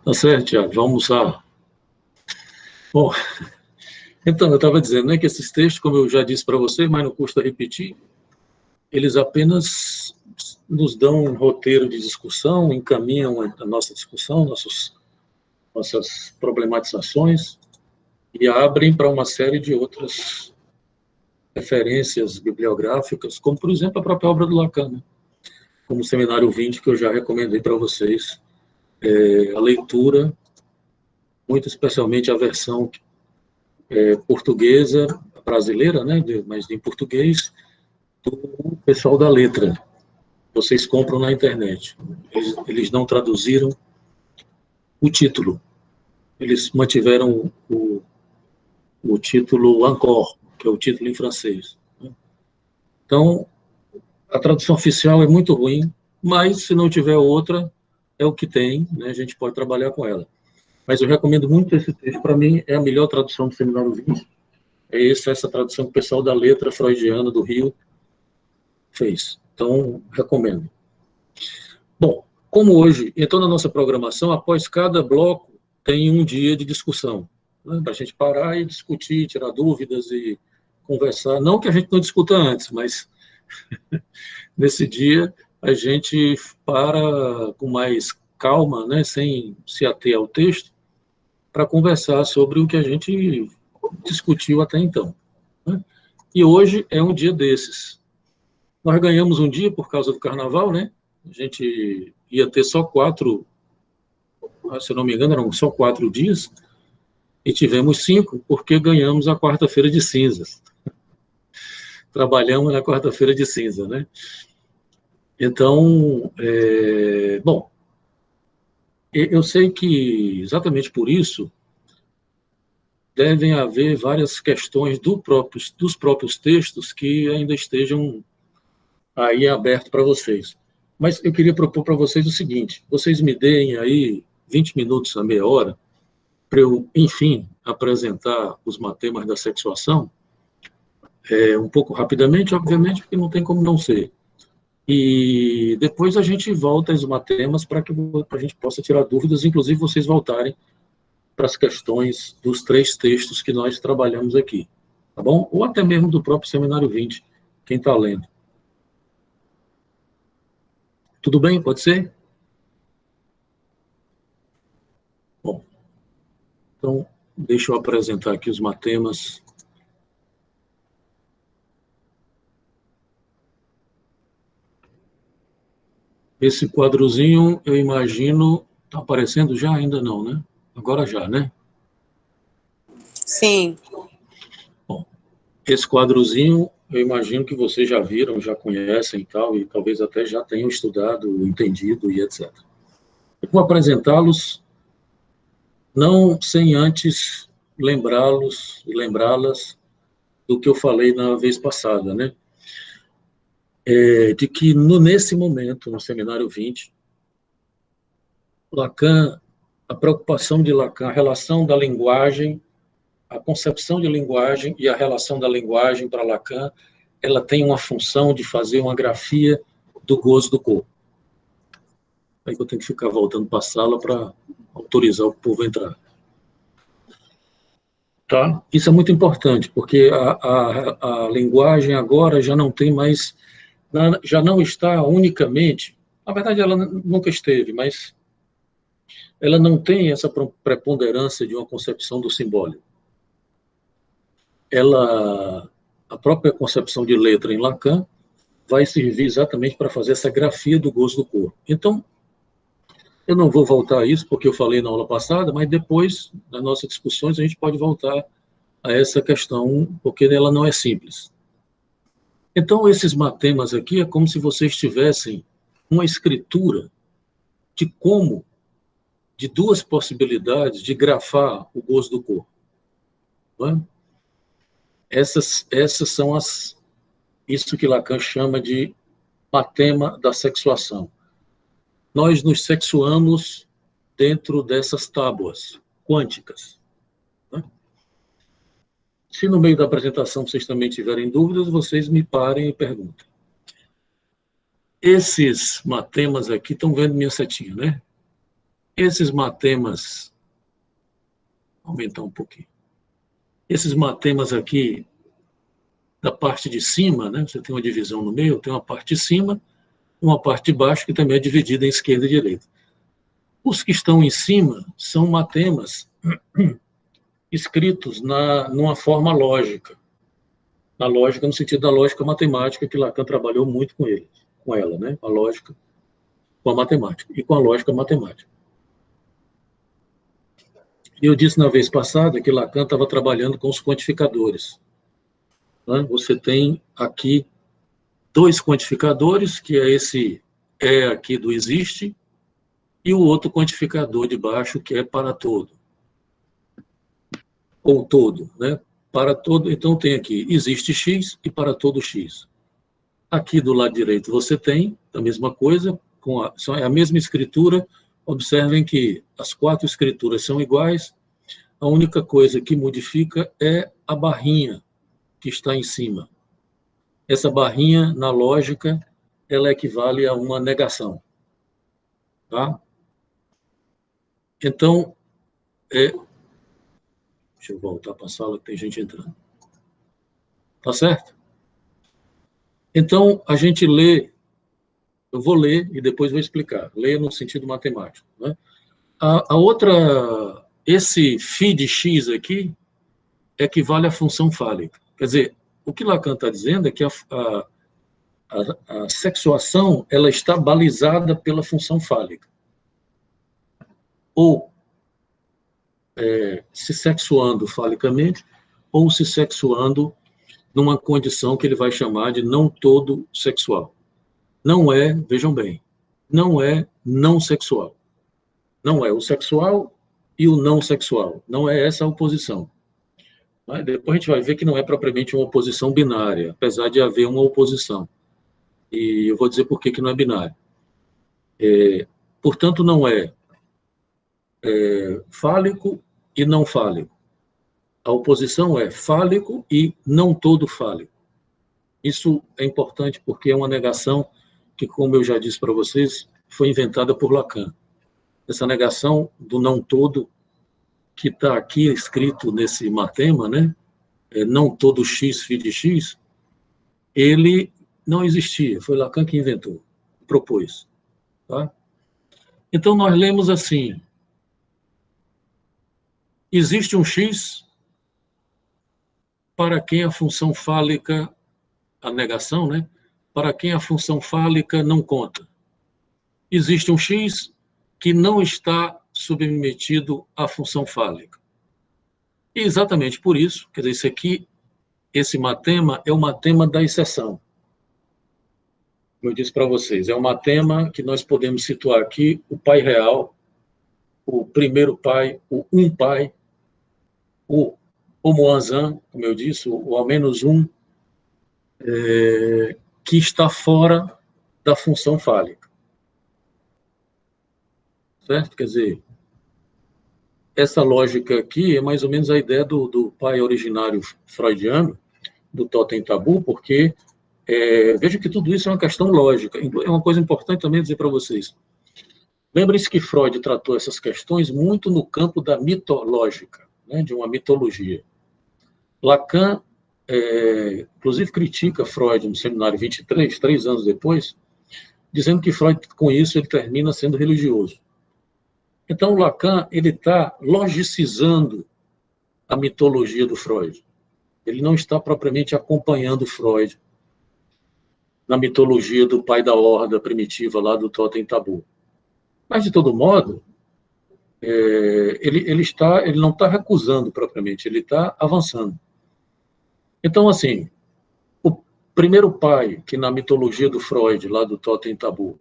Tá certo, Tiago, vamos almoçar. Bom, então, eu estava dizendo, né, que esses textos, como eu já disse para você, mas não custa repetir, eles apenas nos dão um roteiro de discussão, encaminham a nossa discussão, nossas problematizações, e abrem para uma série de outras referências bibliográficas, como, por exemplo, a própria obra do Lacan, né? Como o Seminário 20, que eu já recomendei para vocês, a leitura, muito especialmente a versão portuguesa, brasileira, né, mas em português, do pessoal da letra. Vocês compram na internet. Eles não traduziram o título. Eles mantiveram o título Encore, que é o título em francês. Então, a tradução oficial é muito ruim, mas se não tiver outra, é o que tem, né, a gente pode trabalhar com ela. Mas eu recomendo muito esse texto, para mim é a melhor tradução do Seminário 20, essa tradução que o pessoal da letra freudiana do Rio fez. Então, recomendo. Bom, como hoje, então na nossa programação, após cada bloco, tem um dia de discussão, né, para a gente parar e discutir, tirar dúvidas e conversar. Não que a gente não discuta antes, mas nesse dia a gente para com mais calma, né, sem se ater ao texto, para conversar sobre o que a gente discutiu até então, né? E hoje é um dia desses. Nós ganhamos um dia por causa do carnaval, né? A gente ia ter só 4, se eu não me engano, eram só 4 dias, e tivemos 5, porque ganhamos a quarta-feira de cinzas. Trabalhamos na quarta-feira de cinza, né? Então, bom, eu sei que exatamente por isso devem haver várias questões dos próprios textos que ainda estejam aí abertos para vocês. Mas eu queria propor para vocês o seguinte: vocês me deem aí 20 minutos a meia hora para eu, enfim, apresentar os matemas da sexuação, um pouco rapidamente, obviamente, porque não tem como não ser. E depois a gente volta aos matemas para que a gente possa tirar dúvidas, inclusive vocês voltarem para as questões dos 3 textos que nós trabalhamos aqui, tá bom? Ou até mesmo do próprio Seminário 20, quem está lendo. Tudo bem? Pode ser? Bom, então, deixa eu apresentar aqui os matemas. Esse quadrozinho, eu imagino, está aparecendo já? Ainda não, né? Agora já, né? Sim. Bom, esse quadrozinho, eu imagino que vocês já viram, já conhecem e tal, e talvez até já tenham estudado, entendido e etc. Eu vou apresentá-los, não sem antes lembrá-los e lembrá-las do que eu falei na vez passada, né? De que nesse momento, no Seminário 20, Lacan, a preocupação de Lacan, a relação da linguagem, a concepção de linguagem e a relação da linguagem para Lacan, ela tem uma função de fazer uma grafia do gozo do corpo. Aí eu tenho que ficar voltando para a sala para autorizar o povo a entrar. Tá? Isso é muito importante, porque a linguagem agora já não tem mais, já não está unicamente, na verdade ela nunca esteve, mas ela não tem essa preponderância de uma concepção do simbólico. A própria concepção de letra em Lacan vai servir exatamente para fazer essa grafia do gozo do corpo. Então, eu não vou voltar a isso, porque eu falei na aula passada, mas depois, nas nossas discussões, a gente pode voltar a essa questão, porque ela não é simples. Então, esses matemas aqui é como se vocês tivessem uma escritura de 2 possibilidades de grafar o gozo do corpo. Não é? Essas são isso que Lacan chama de matema da sexuação. Nós nos sexuamos dentro dessas tábuas quânticas, né? Se no meio da apresentação vocês também tiverem dúvidas, vocês me parem e perguntem. Esses matemas aqui, estão vendo minha setinha, né? Esses matemas, vou aumentar um pouquinho, esses matemas aqui, da parte de cima, né, você tem uma divisão no meio, tem uma parte de cima, uma parte de baixo, que também é dividida em esquerda e direita. Os que estão em cima são matemas escritos numa forma lógica. Na lógica, no sentido da lógica matemática, que Lacan trabalhou muito com ela, né? A lógica com a matemática e com a lógica matemática. Eu disse na vez passada que Lacan estava trabalhando com os quantificadores. Né? Você tem aqui dois quantificadores, que é esse é aqui do existe, e o outro quantificador de baixo, que é para todo. Ou todo, né? Para todo, então tem aqui, existe X e para todo X. Aqui do lado direito você tem a mesma coisa, é a mesma escritura. Observem que as quatro escrituras são iguais, a única coisa que modifica é a barrinha que está em cima. Essa barrinha, na lógica, ela equivale a uma negação. Tá? Então, deixa eu voltar para a sala, que tem gente entrando. Tá certo? Então, a gente lê, eu vou ler e depois vou explicar. Leia no sentido matemático. Né? A outra, esse φ de x aqui, equivale à função fálica. Quer dizer, o que Lacan está dizendo é que a sexuação ela está balizada pela função fálica. Ou se sexuando falicamente, ou se sexuando numa condição que ele vai chamar de não todo sexual. Não é, vejam bem, não é não sexual. Não é o sexual e o não sexual. Não é essa a oposição. Mas depois a gente vai ver que não é propriamente uma oposição binária, apesar de haver uma oposição. E eu vou dizer por que não é binário. Portanto, não é fálico e não fálico. A oposição é fálico e não todo fálico. Isso é importante porque é uma negação que, como eu já disse para vocês, foi inventada por Lacan. Essa negação do não todo, que está aqui escrito nesse matema, né? Não todo x, φ de x, ele não existia. Foi Lacan que inventou, propôs. Tá? Então, nós lemos assim: existe um x para quem a função fálica, a negação, né? Para quem a função fálica não conta. Existe um x que não está submetido à função fálica. E exatamente por isso, quer dizer, isso aqui, esse matema é o matema da exceção. Como eu disse para vocês, é um matema que nós podemos situar aqui o pai real, o primeiro pai, o um pai, o homoanzan, como eu disse, o ao menos um, que está fora da função fálica. Certo? Quer dizer, essa lógica aqui é mais ou menos a ideia do pai originário freudiano, do totem tabu, porque veja que tudo isso é uma questão lógica. É uma coisa importante também dizer para vocês. Lembrem-se que Freud tratou essas questões muito no campo da mitológica, né, de uma mitologia. Lacan, inclusive, critica Freud no Seminário 23, 3 anos depois, dizendo que Freud, com isso, ele termina sendo religioso. Então, Lacan ele está logicizando a mitologia do Freud. Ele não está propriamente acompanhando Freud na mitologia do pai da horda primitiva lá do totem tabu. Mas, de todo modo, ele não está recusando propriamente, ele está avançando. Então, assim, o primeiro pai, que na mitologia do Freud, lá do totem tabu,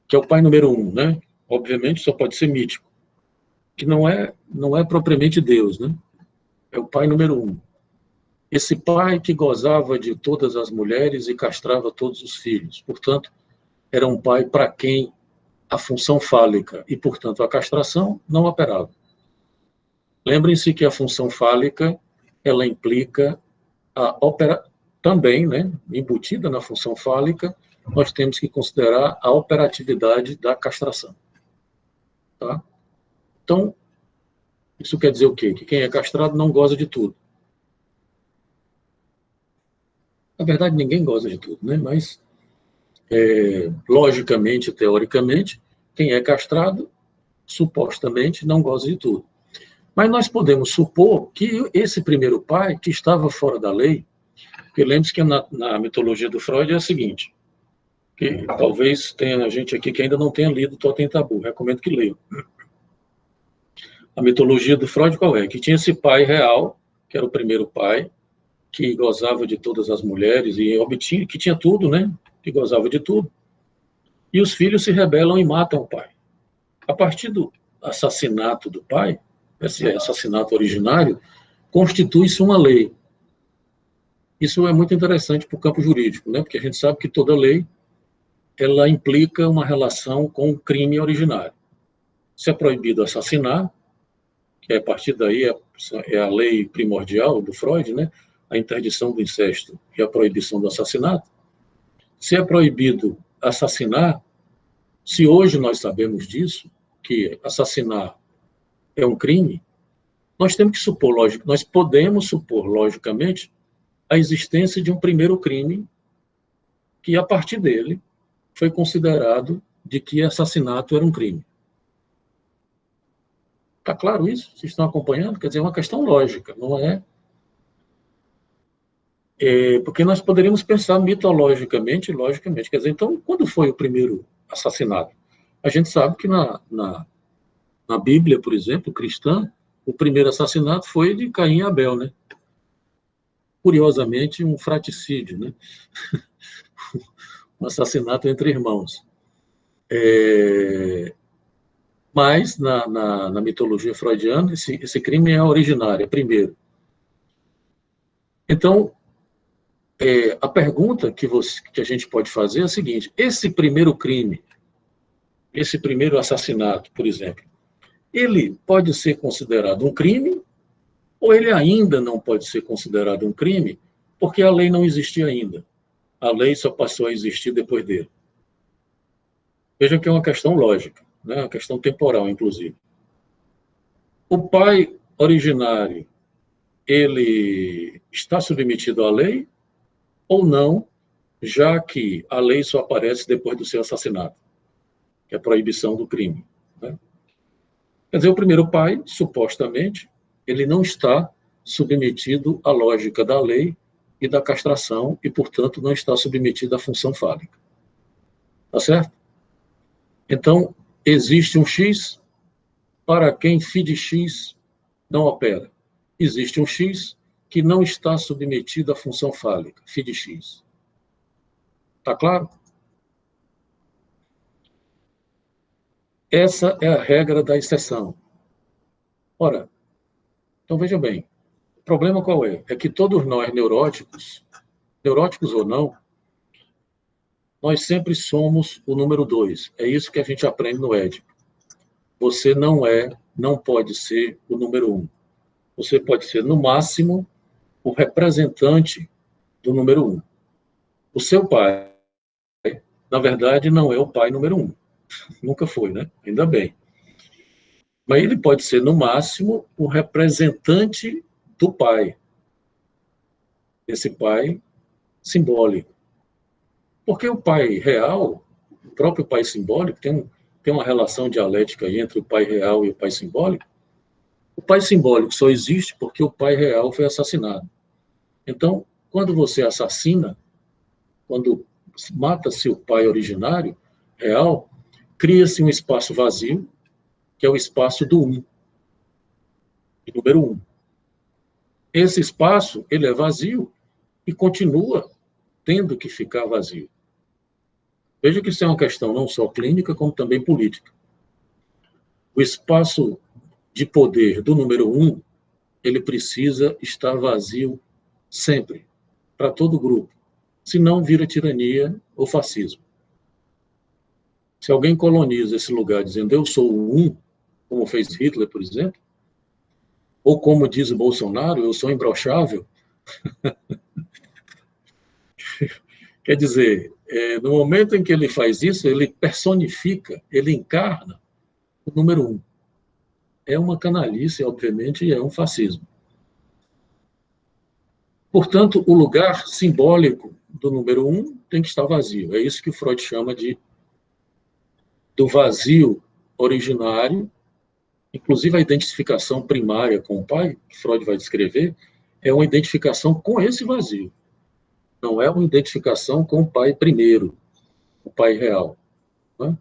que é o pai número 1, né? Obviamente só pode ser mítico, que não é propriamente Deus, né? É o pai número 1. Esse pai que gozava de todas as mulheres e castrava todos os filhos. Portanto, era um pai para quem a função fálica e, portanto, a castração não operava. Lembrem-se que a função fálica, ela implica também, né, embutida na função fálica, nós temos que considerar a operatividade da castração. Tá? Então, isso quer dizer o quê? Que quem é castrado não goza de tudo. Na verdade, ninguém goza de tudo, né? Mas, logicamente, teoricamente, quem é castrado, supostamente, não goza de tudo. Mas nós podemos supor que esse primeiro pai, que estava fora da lei, porque lembre-se que na mitologia do Freud é a seguinte, que talvez tenha gente aqui que ainda não tenha lido Totem e Tabu, recomendo que leiam. A mitologia do Freud qual é? Que tinha esse pai real, que era o primeiro pai, que gozava de todas as mulheres e obtinha, que tinha tudo, né? Que gozava de tudo. E os filhos se rebelam e matam o pai. A partir do assassinato do pai, esse assassinato originário, constitui-se uma lei. Isso é muito interessante para o campo jurídico, né? Porque a gente sabe que toda lei ela implica uma relação com o crime originário. Se é proibido assassinar, que a partir daí é a lei primordial do Freud, né? A interdição do incesto e a proibição do assassinato. Se é proibido assassinar, se hoje nós sabemos disso, que assassinar é um crime, nós temos que supor, nós podemos supor, logicamente, a existência de um primeiro crime que, a partir dele, foi considerado de que assassinato era um crime. Está claro isso? Vocês estão acompanhando? Quer dizer, é uma questão lógica, não é? Porque nós poderíamos pensar mitologicamente, logicamente. Quer dizer, então, quando foi o primeiro assassinato? A gente sabe que na Bíblia, por exemplo, cristã, o primeiro assassinato foi de Caim e Abel, né? Curiosamente, um fratricídio, né? Um assassinato entre irmãos. Mas, na mitologia freudiana, esse crime é originário, é primeiro. Então, a pergunta que a gente pode fazer é a seguinte: esse primeiro crime, esse primeiro assassinato, por exemplo, ele pode ser considerado um crime ou ele ainda não pode ser considerado um crime porque a lei não existia ainda? A lei só passou a existir depois dele. Veja que é uma questão lógica, né? Uma questão temporal, inclusive. O pai originário, ele está submetido à lei ou não, já que a lei só aparece depois do seu assassinato, que é a proibição do crime, né? Quer dizer, o primeiro pai, supostamente, ele não está submetido à lógica da lei e da castração e, portanto, não está submetido à função fálica. Tá certo? Então, existe um X para quem φ de X não opera. Existe um X que não está submetido à função fálica, φ de X. Tá claro? Essa é a regra da exceção. Ora, então veja bem, o problema qual é? É que todos nós neuróticos ou não, nós sempre somos o número 2. É isso que a gente aprende no Édipo. Você não pode ser o número 1. Você pode ser, no máximo, o representante do número 1. O seu pai, na verdade, não é o pai número 1. Nunca foi, né? Ainda bem. Mas ele pode ser, no máximo, o representante do pai. Esse pai simbólico. Porque o pai real, o próprio pai simbólico, tem uma relação dialética aí entre o pai real e o pai simbólico. O pai simbólico só existe porque o pai real foi assassinado. Então, quando você assassina, quando mata-se o pai originário, real, cria-se um espaço vazio, que é o espaço do 1, número 1. Esse espaço, ele é vazio e continua tendo que ficar vazio. Veja que isso é uma questão não só clínica, como também política. O espaço de poder do número 1, ele precisa estar vazio sempre, para todo o grupo. Senão vira tirania ou fascismo. Se alguém coloniza esse lugar dizendo eu sou o 1, como fez Hitler, por exemplo, ou como diz o Bolsonaro, eu sou imbrochável, quer dizer, no momento em que ele faz isso, ele personifica, ele encarna o número 1. é uma canalice, obviamente, e é um fascismo. Portanto, o lugar simbólico do número um tem que estar vazio. É isso que o Freud chama do vazio originário. Inclusive, a identificação primária com o pai, que Freud vai descrever, é uma identificação com esse vazio. Não é uma identificação com o pai primeiro, o pai real. Né?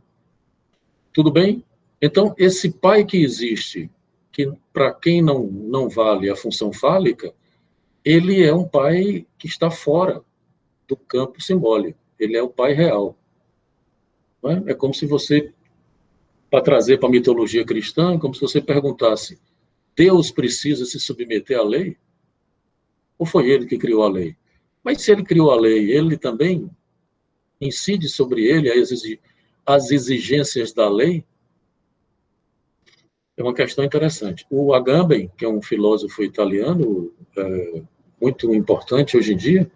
Tudo bem? Então, esse pai que existe, que para quem não vale a função fálica, ele é um pai que está fora do campo simbólico. Ele é o pai real. Né? É como se você, para trazer para a mitologia cristã, como se você perguntasse: Deus precisa se submeter à lei? Ou foi ele que criou a lei? Mas se ele criou a lei, ele também incide sobre ele as exigências da lei? É uma questão interessante. O Agamben, que é um filósofo italiano muito importante hoje em dia,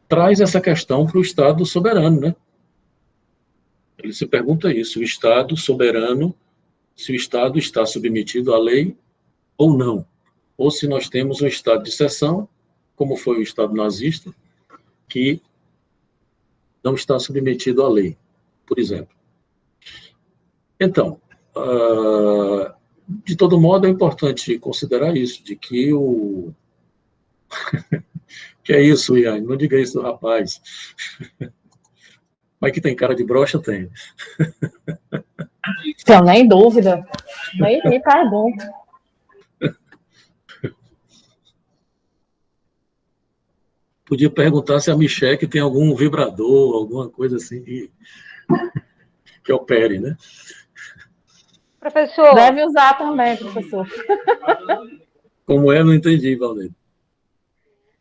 traz essa questão para o Estado soberano, né? Ele se pergunta isso: o Estado soberano, se o Estado está submetido à lei ou não, ou se nós temos um Estado de exceção, como foi o Estado nazista, que não está submetido à lei, por exemplo. Então, de todo modo, é importante considerar isso, de que o... Que é isso, Ian? Não diga isso, rapaz. Mas que tem cara de broxa, tem. Então, nem dúvida. Nem pergunto. Podia perguntar se a Micheque tem algum vibrador, alguma coisa assim que opere, né? Professor. Deve usar também, professor. Como é, não entendi, Valdeir.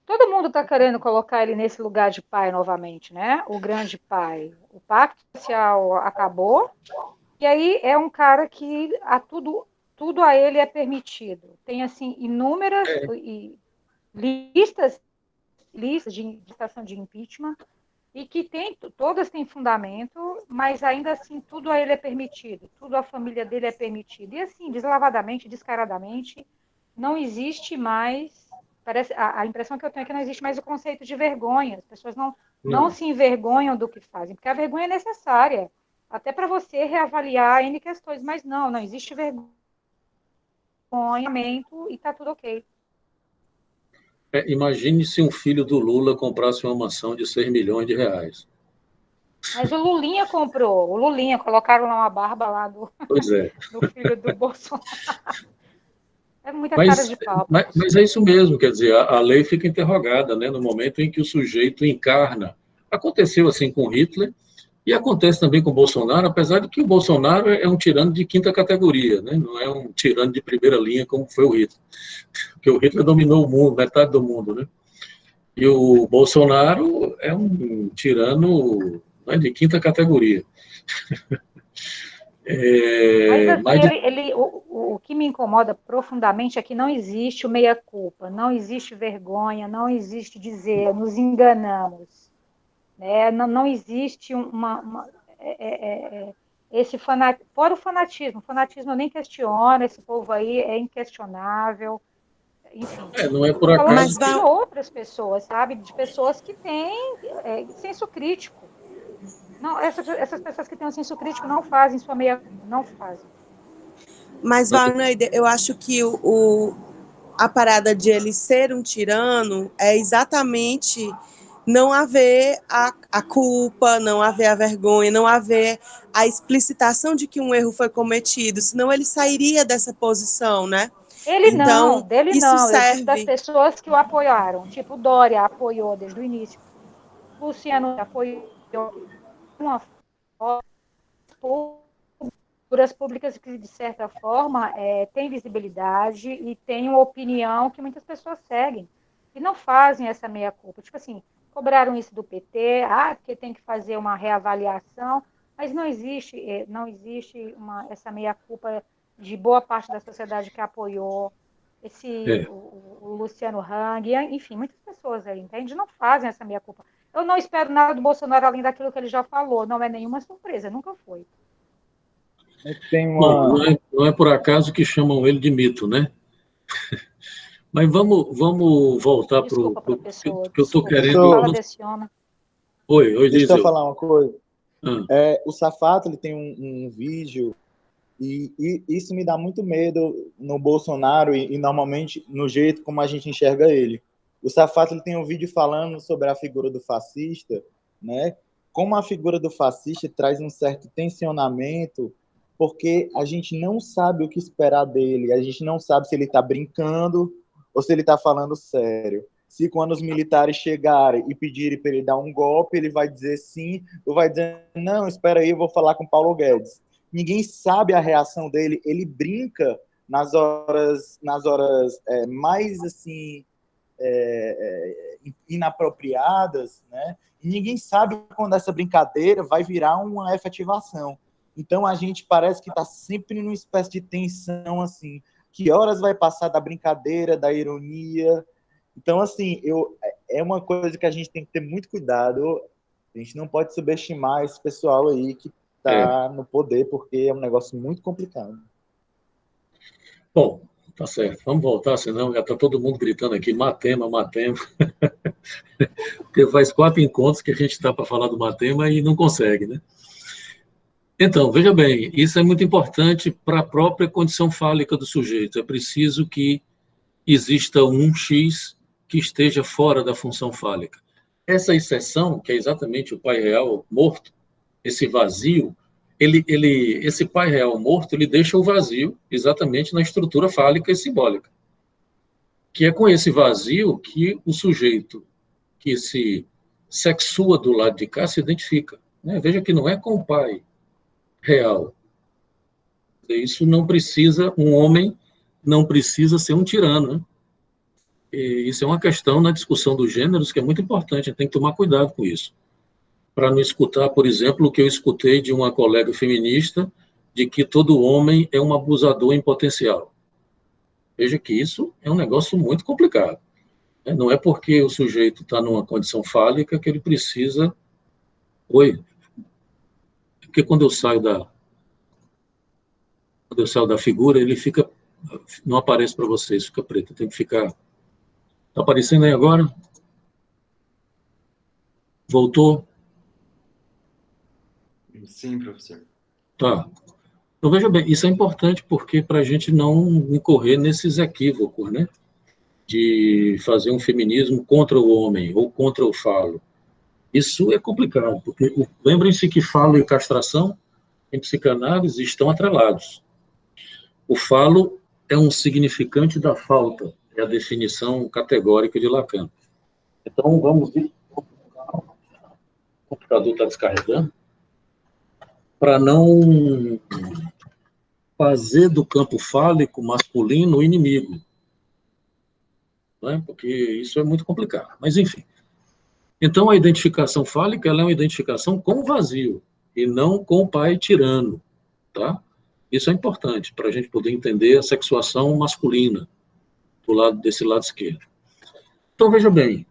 Todo mundo está querendo colocar ele nesse lugar de pai novamente, né? O grande pai. O pacto social acabou, e aí é um cara que tudo a ele é permitido. Tem, assim, inúmeras listas de estação de impeachment, e que todas têm fundamento, mas ainda assim tudo a ele é permitido, tudo a família dele é permitido. E assim, deslavadamente, descaradamente, não existe mais, parece, a impressão que eu tenho é que não existe mais o conceito de vergonha. As pessoas não se envergonham do que fazem, porque a vergonha é necessária, até para você reavaliar N questões, mas não existe vergonha e está tudo ok. Imagine se um filho do Lula comprasse uma mansão de 6 milhões de reais. Mas o Lulinha comprou, colocaram lá uma barba lá Pois é. do filho do Bolsonaro. É muita cara Mas, de pau. mas é isso mesmo, quer dizer, a lei fica interrogada, né, no momento em que o sujeito encarna. Aconteceu assim com Hitler e acontece também com o Bolsonaro, apesar de que o Bolsonaro é um tirano de quinta categoria, né, não é um tirano de primeira linha como foi o Hitler, porque o Hitler dominou o mundo, metade do mundo, né? E o Bolsonaro é um tirano, né, de quinta categoria. Mas Mas assim, o que me incomoda profundamente é que não existe o meia-culpa, não existe vergonha, não existe dizer nos enganamos, né? Não existe esse fanatismo. Fora o fanatismo eu nem questiono, esse povo aí é inquestionável, enfim. não é por Estou falando acaso de que outras pessoas, sabe? De pessoas que têm senso crítico. Não, essas pessoas que têm um senso crítico não fazem sua meia, não fazem. Mas, Valneide, eu acho que a parada de ele ser um tirano é exatamente não haver a culpa, não haver a vergonha, não haver a explicitação de que um erro foi cometido, senão ele sairia dessa posição, né? Então, Dele isso não. Eu digo das serve. pessoas que o apoiaram. Tipo, o Dória apoiou desde o início. O Luciano apoiou uma figuras públicas que, de certa forma, têm visibilidade e têm uma opinião que muitas pessoas seguem. E não fazem essa meia-culpa. Tipo assim, cobraram isso do PT, porque tem que fazer uma reavaliação, mas não existe essa meia-culpa de boa parte da sociedade que apoiou o Luciano Hang, enfim, muitas pessoas aí, entende? Não fazem essa meia-culpa. Eu não espero nada do Bolsonaro além daquilo que ele já falou, não é nenhuma surpresa, nunca foi. Tem Bom, uma... não é por acaso que chamam ele de mito, né? Mas vamos voltar para o Desculpa, professor. que eu estou Desculpa, querendo. fala desse homem. Oi, Deixa eu Diesel. falar uma coisa. Ah, O Safato, ele tem um vídeo, e isso me dá muito medo no Bolsonaro e normalmente no jeito como a gente enxerga ele. O Safato, ele tem um vídeo falando sobre a figura do fascista, né? Como a figura do fascista traz um certo tensionamento, porque a gente não sabe o que esperar dele, a gente não sabe se ele está brincando ou se ele está falando sério. Se quando os militares chegarem e pedirem para ele dar um golpe, ele vai dizer sim, ou vai dizer, não, espera aí, eu vou falar com Paulo Guedes. Ninguém sabe a reação dele, ele brinca nas horas mais assim inapropriadas, né? E ninguém sabe quando essa brincadeira vai virar uma efetivação. Então a gente parece que está sempre numa espécie de tensão assim, que horas vai passar da brincadeira, da ironia. Então assim, é uma coisa que a gente tem que ter muito cuidado. A gente não pode subestimar esse pessoal aí que está no poder, porque é um negócio muito complicado. Bom, tá certo. Vamos voltar, senão já está todo mundo gritando aqui, Matema, Matema. Porque faz 4 encontros que a gente está para falar do Matema e não consegue, né? Então, veja bem, isso é muito importante para a própria condição fálica do sujeito. É preciso que exista um X que esteja fora da função fálica. Essa exceção, que é exatamente o pai real morto, esse vazio, esse pai real morto, ele deixa o vazio exatamente na estrutura fálica e simbólica. Que é com esse vazio que o sujeito que se sexua do lado de cá se identifica. Né? Veja que não é com o pai real. Isso não precisa, um homem não precisa ser um tirano. Né? E isso é uma questão na discussão dos gêneros que é muito importante, a gente tem que tomar cuidado com isso. Para não escutar, por exemplo, o que eu escutei de uma colega feminista, de que todo homem é um abusador em potencial. Veja que isso é um negócio muito complicado. Não é porque o sujeito está numa condição fálica que ele precisa... Oi? Porque quando eu saio da figura, ele fica... Não aparece para vocês, fica preto. Tem que ficar... Está aparecendo aí agora? Voltou? Sim, professor. Tá. Então, veja bem, isso é importante porque para a gente não incorrer nesses equívocos, né? De fazer um feminismo contra o homem ou contra o falo. Isso é complicado, porque lembrem-se que falo e castração, em psicanálise, estão atrelados. O falo é um significante da falta, é a definição categórica de Lacan. Então, vamos ver. O computador está descarregando. Para não fazer do campo fálico masculino o inimigo. Não é? Porque isso é muito complicado. Mas, enfim. Então, a identificação fálica ela é uma identificação com o vazio, e não com o pai tirano. Tá? Isso é importante para a gente poder entender a sexuação masculina desse lado esquerdo. Então, veja bem,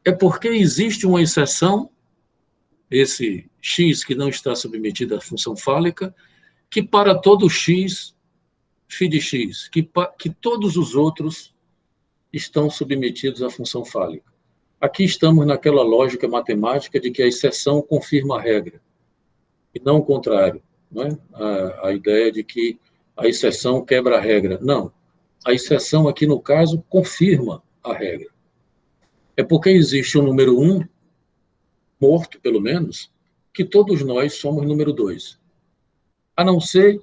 é porque existe uma exceção, esse X que não está submetido à função fálica, que para todo X, φ de X, que todos os outros estão submetidos à função fálica. Aqui estamos naquela lógica matemática de que a exceção confirma a regra, e não o contrário. Não é? A ideia de que a exceção quebra a regra. Não. A exceção aqui, no caso, confirma a regra. É porque existe um número 1, morto, pelo menos, que todos nós somos número 2. A não ser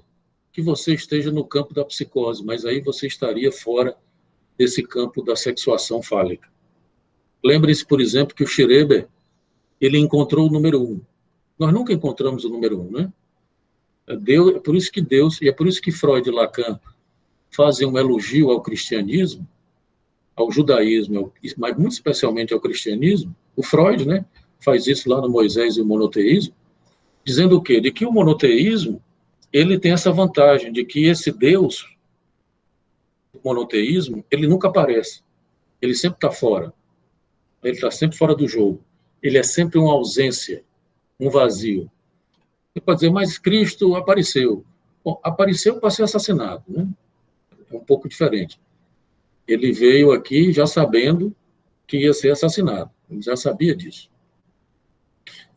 que você esteja no campo da psicose, mas aí você estaria fora desse campo da sexuação fálica. Lembre-se, por exemplo, que o Schreber, ele encontrou o número 1. Nós nunca encontramos o número 1, né? Deus, é por isso que Deus, e é por isso que Freud e Lacan fazem um elogio ao cristianismo, ao judaísmo, mas muito especialmente ao cristianismo. O Freud, né, faz isso lá no Moisés e o monoteísmo, dizendo o quê? De que o monoteísmo, ele tem essa vantagem de que esse Deus, o monoteísmo, ele nunca aparece. Ele sempre está fora. Ele está sempre fora do jogo. Ele é sempre uma ausência, um vazio. Você pode dizer, mas Cristo apareceu. Bom, apareceu para ser assassinado, né? É um pouco diferente. Ele veio aqui já sabendo que ia ser assassinado. Ele já sabia disso.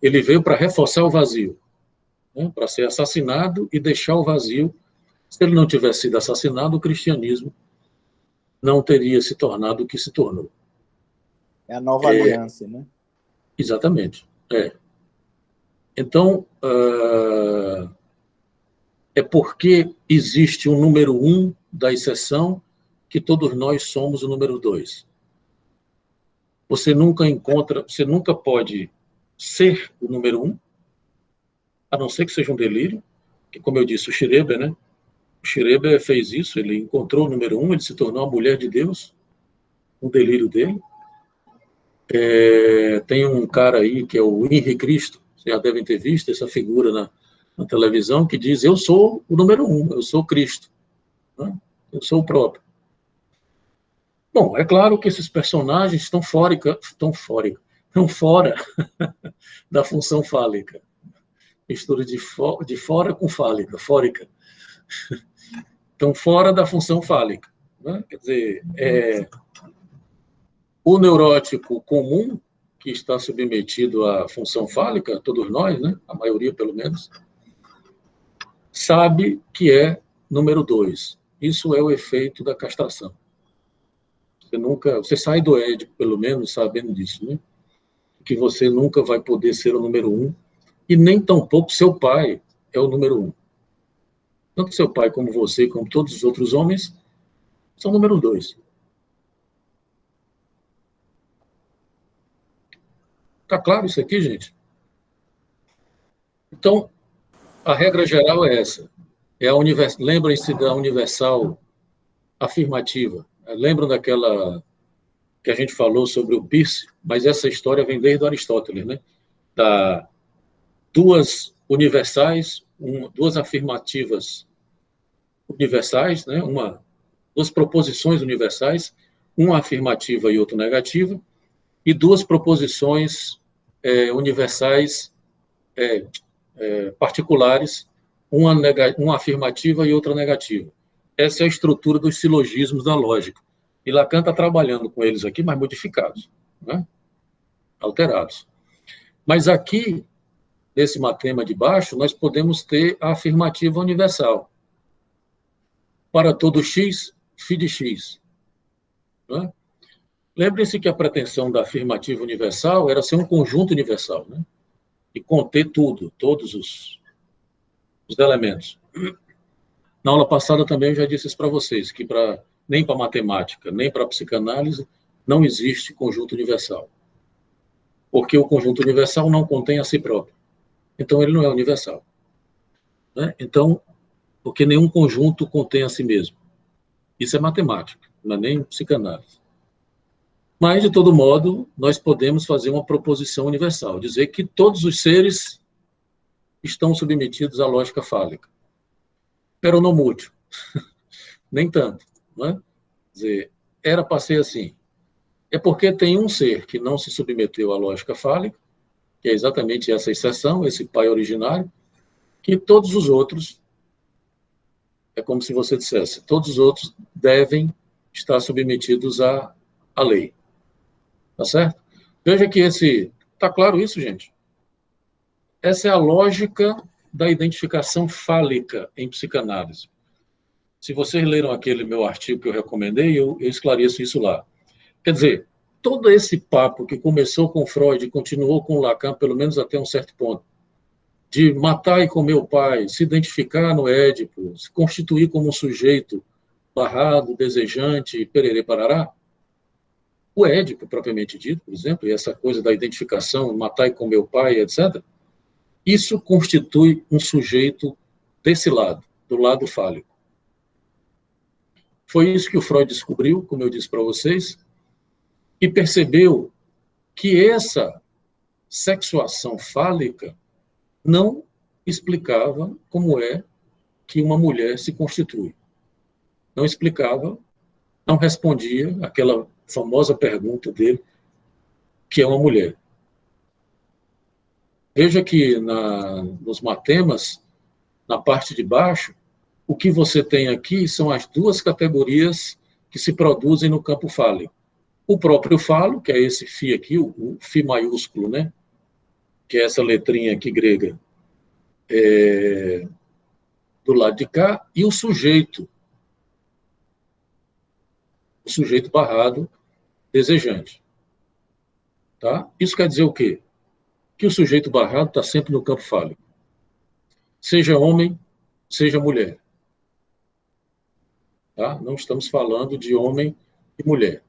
Ele veio para reforçar o vazio, né? Para ser assassinado e deixar o vazio. Se ele não tivesse sido assassinado, o cristianismo não teria se tornado o que se tornou. É a nova aliança, né? Exatamente. Então, é porque existe um número 1 da exceção que todos nós somos o número 2. Você nunca pode ser o número 1, a não ser que seja um delírio, que, como eu disse, o Schreber, né? O Schreber fez isso, ele encontrou o número 1, ele se tornou a mulher de Deus, um delírio dele. Tem um cara aí que é o Henri Cristo, vocês já devem ter visto essa figura na televisão, que diz: eu sou o número 1, eu sou Cristo, né? Eu sou o próprio. Bom, é claro que esses personagens estão fora da função fálica. Mistura de fora com fálica, fórica. Estão fora da função fálica, né? Quer dizer, o neurótico comum, que está submetido à função fálica, todos nós, né? A maioria pelo menos, sabe que é número 2. Isso é o efeito da castração. Você sai do Édipo, pelo menos, sabendo disso, né? Que você nunca vai poder ser o número 1, e nem tampouco seu pai é o número 1. Tanto seu pai como você, como todos os outros homens, são número 2. Está claro isso aqui, gente? Então, a regra geral é essa. Lembrem-se da universal afirmativa. Lembram daquela que a gente falou sobre o Peirce? Mas essa história vem desde Aristóteles, né? Duas universais, duas afirmativas universais, né? Duas proposições universais, uma afirmativa e outra negativa, e duas proposições universais particulares, uma afirmativa e outra negativa. Essa é a estrutura dos silogismos da lógica. E Lacan está trabalhando com eles aqui, mas modificados, né? Alterados. Mas aqui, nesse matema de baixo, nós podemos ter a afirmativa universal. Para todo x, φ de x. Né? Lembre-se que a pretensão da afirmativa universal era ser um conjunto universal, né? E conter tudo, todos os elementos. Na aula passada também eu já disse isso para vocês, que nem para matemática, nem para psicanálise, não existe conjunto universal. Porque o conjunto universal não contém a si próprio. Então, ele não é universal. Né? Então, porque nenhum conjunto contém a si mesmo. Isso é matemática, não é nem psicanálise. Mas, de todo modo, nós podemos fazer uma proposição universal, dizer que todos os seres estão submetidos à lógica fálica. Pero não muito. Nem tanto. Não é? Quer dizer, era para ser assim. É porque tem um ser que não se submeteu à lógica fálica, que é exatamente essa exceção, esse pai originário, que todos os outros, é como se você dissesse, todos os outros devem estar submetidos à lei. Tá certo? Veja que tá claro isso, gente? Essa é a lógica da identificação fálica em psicanálise. Se vocês leram aquele meu artigo que eu recomendei, eu esclareço isso lá. Quer dizer, todo esse papo que começou com Freud e continuou com Lacan, pelo menos até um certo ponto, de matar e comer o pai, se identificar no Édipo, se constituir como um sujeito barrado, desejante, pererê parará, o Édipo, propriamente dito, por exemplo, e essa coisa da identificação, matar e comer o pai, etc., isso constitui um sujeito desse lado, do lado fálico. Foi isso que o Freud descobriu, como eu disse para vocês, e percebeu que essa sexuação fálica não explicava como é que uma mulher se constitui. Não explicava, não respondia àquela famosa pergunta dele, que é uma mulher. Veja que nos matemas, na parte de baixo, o que você tem aqui são as duas categorias que se produzem no campo fálico. O próprio falo, que é esse φ aqui, o φ maiúsculo, né? Que é essa letrinha aqui grega, do lado de cá, e o sujeito barrado desejante. Tá? Isso quer dizer o quê? Que o sujeito barrado está sempre no campo fálico. Seja homem, seja mulher. Tá? Não estamos falando de homem e mulher.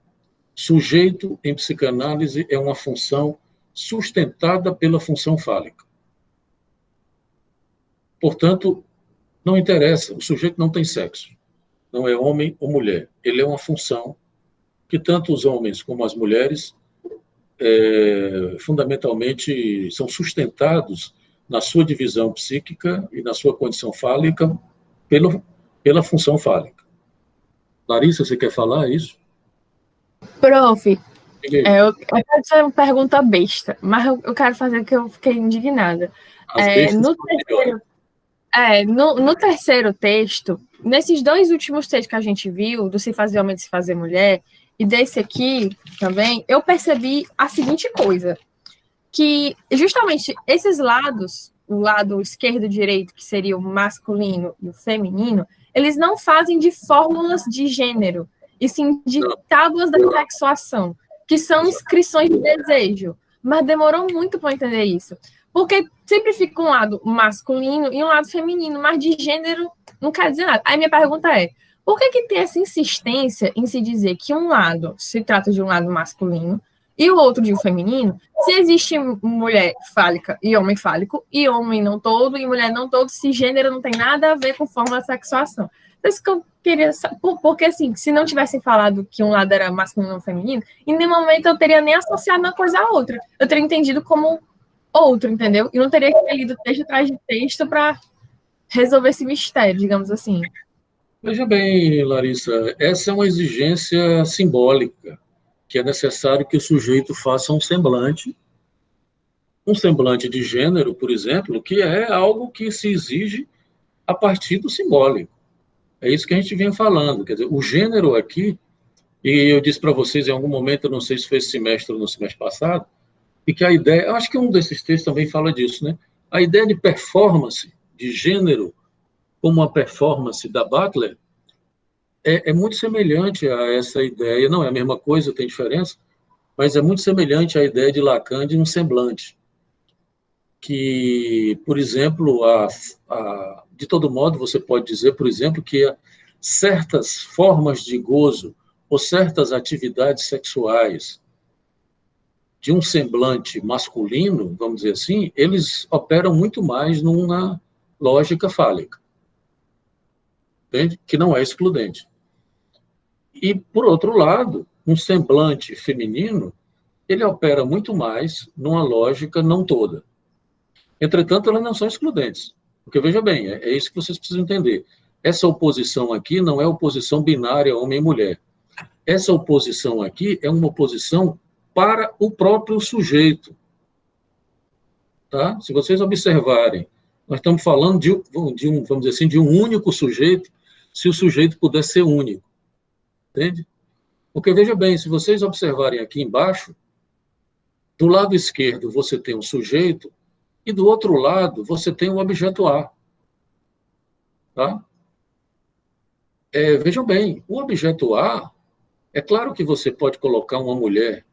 Sujeito, em psicanálise, é uma função sustentada pela função fálica. Portanto, não interessa, o sujeito não tem sexo. Não é homem ou mulher. Ele é uma função que tanto os homens como as mulheres fundamentalmente são sustentados na sua divisão psíquica e na sua condição fálica pela função fálica. Larissa, você quer falar isso? Prof, eu quero fazer uma pergunta besta, mas eu quero fazer porque eu fiquei indignada. No terceiro texto, nesses dois últimos textos que a gente viu, do Se Fazer Homem e Se Fazer Mulher, e desse aqui também, eu percebi a seguinte coisa, que justamente esses lados, o lado esquerdo e direito, que seria o masculino e o feminino, eles não fazem de fórmulas de gênero, e sim de tábuas da sexuação, que são inscrições de desejo. Mas demorou muito para entender isso. Porque sempre fica um lado masculino e um lado feminino, mas de gênero não quer dizer nada. Aí minha pergunta é, por que tem essa insistência em se dizer que um lado se trata de um lado masculino e o outro de um feminino, se existe mulher fálica e homem fálico, e homem não todo e mulher não todo, se gênero não tem nada a ver com forma de sexuação? Por isso que eu queria saber, porque assim, se não tivessem falado que um lado era masculino ou feminino, em nenhum momento eu teria nem associado uma coisa à outra. Eu teria entendido como outro, entendeu? E não teria que ter lido texto atrás de texto para resolver esse mistério, digamos assim. Veja bem, Larissa, essa é uma exigência simbólica, que é necessário que o sujeito faça um semblante de gênero, por exemplo, que é algo que se exige a partir do simbólico. É isso que a gente vinha falando, quer dizer, o gênero aqui, e eu disse para vocês em algum momento, eu não sei se foi esse semestre ou no semestre passado, e que a ideia, eu acho que um desses textos também fala disso, né? A ideia de performance, de gênero, como a performance da Butler, é muito semelhante a essa ideia, não é a mesma coisa, tem diferença, mas é muito semelhante à ideia de Lacan de um semblante, que, por exemplo, de todo modo, você pode dizer, por exemplo, que certas formas de gozo ou certas atividades sexuais de um semblante masculino, vamos dizer assim, eles operam muito mais numa lógica fálica, entende? Que não é excludente. E, por outro lado, um semblante feminino, ele opera muito mais numa lógica não toda. Entretanto, elas não são excludentes. Porque, veja bem, é isso que vocês precisam entender. Essa oposição aqui não é oposição binária homem e mulher. Essa oposição aqui é uma oposição para o próprio sujeito. Tá? Se vocês observarem, nós estamos falando vamos dizer assim, de um único sujeito, se o sujeito puder ser único. Entende? Porque, veja bem, se vocês observarem aqui embaixo, do lado esquerdo você tem um sujeito e do outro lado você tem um objeto A. Tá? Vejam bem, o objeto A, é claro que você pode colocar uma mulher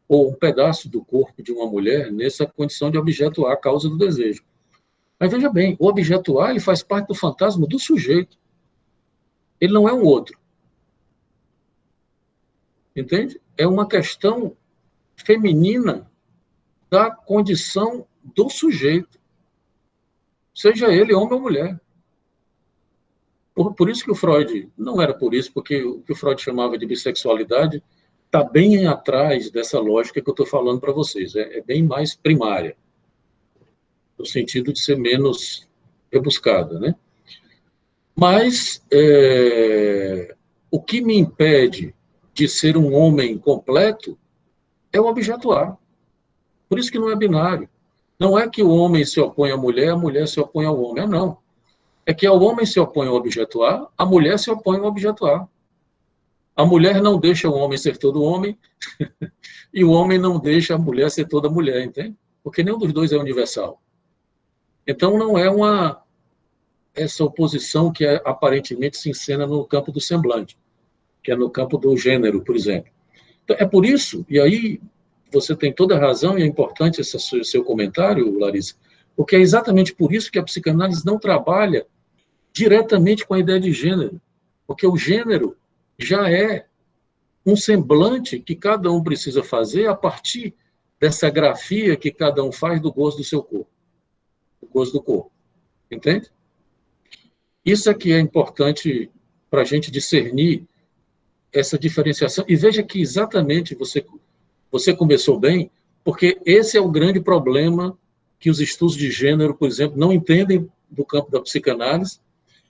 ou um pedaço do corpo de uma mulher nessa condição de objeto A, causa do desejo. Mas veja bem, o objeto A ele faz parte do fantasma do sujeito. Ele não é um outro. Entende? É uma questão feminina da condição do sujeito, seja ele homem ou mulher. Por isso que o Freud, não era por isso, porque o que o Freud chamava de bissexualidade está bem atrás dessa lógica que eu estou falando para vocês. É bem mais primária, no sentido de ser menos rebuscada, né? Mas o que me impede de ser um homem completo é o objeto A. Por isso que não é binário. Não é que o homem se opõe à mulher, a mulher se opõe ao homem. Não. é que ao homem se opõe ao objeto A, a mulher se opõe ao objeto A. A mulher não deixa o homem ser todo homem e o homem não deixa a mulher ser toda mulher, entende? Porque nenhum dos dois é universal. Então, não é essa oposição que aparentemente se encena no campo do semblante, que é no campo do gênero, por exemplo. Então, é por isso, e aí você tem toda a razão, e é importante esse seu comentário, Larissa, porque é exatamente por isso que a psicanálise não trabalha diretamente com a ideia de gênero, porque o gênero já é um semblante que cada um precisa fazer a partir dessa grafia que cada um faz do gozo do seu corpo, do gozo do corpo, entende? Isso é que é importante para a gente discernir essa diferenciação. E veja que exatamente você começou bem, porque esse é o grande problema que os estudos de gênero, por exemplo, não entendem do campo da psicanálise,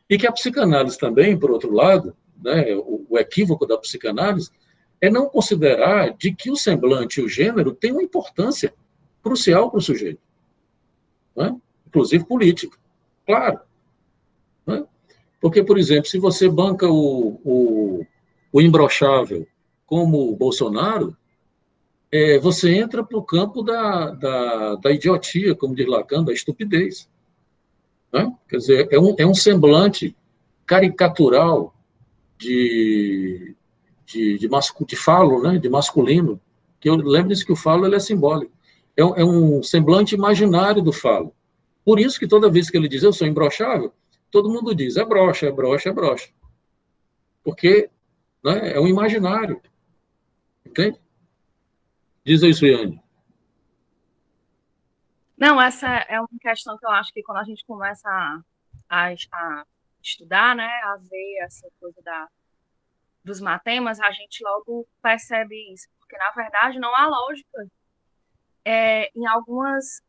e que a psicanálise também, por outro lado, né, o equívoco da psicanálise, é não considerar de que o semblante e o gênero têm uma importância crucial para o sujeito, né? Inclusive política, claro. Né? Porque, por exemplo, se você banca o imbrochável como o Bolsonaro, você entra para o campo da idiotia, como diz Lacan, da estupidez. Né? Quer dizer, é um semblante caricatural de falo, né? De masculino, que eu lembro-se que o falo ele é simbólico. É um semblante imaginário do falo. Por isso que toda vez que ele diz eu sou imbrochável, todo mundo diz é broxa, é broxa, é broxa. Porque, né, é um imaginário. Entende? Diz aí, Suiane. Não, essa é uma questão que eu acho que quando a gente começa a estudar, né, a ver essa coisa dos matemas, a gente logo percebe isso, porque na verdade não há lógica em algumas,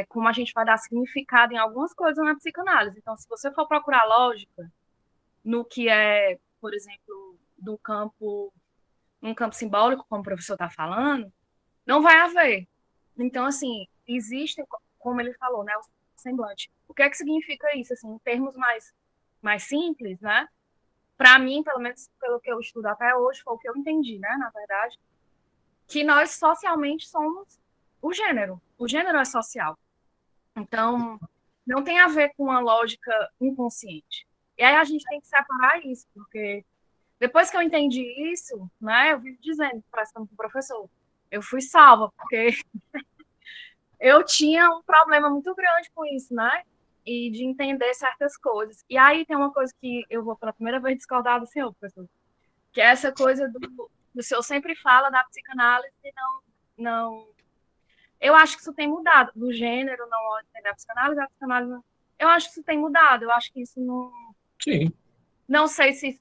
como a gente vai dar significado em algumas coisas na psicanálise. Então, se você for procurar lógica no que é, por exemplo, num campo simbólico, como o professor está falando, não vai haver. Então, assim, existe, como ele falou, né, o semblante. O que é que significa isso, assim, em termos mais simples, né? Para mim, pelo menos pelo que eu estudo até hoje, foi o que eu entendi, né, na verdade, que nós socialmente somos o gênero. O gênero é social. Então, não tem a ver com uma lógica inconsciente. E aí a gente tem que separar isso, porque depois que eu entendi isso, né, eu vivo dizendo, prestando para o professor, eu fui salva, porque eu tinha um problema muito grande com isso, né? E de entender certas coisas. E aí tem uma coisa que eu vou pela primeira vez discordar do senhor, professor, que é essa coisa do senhor sempre fala da psicanálise e não. Eu acho que isso tem mudado. Do gênero, não entender a psicanálise não. Eu acho que isso tem mudado. Eu acho que isso não. Sim. Não sei se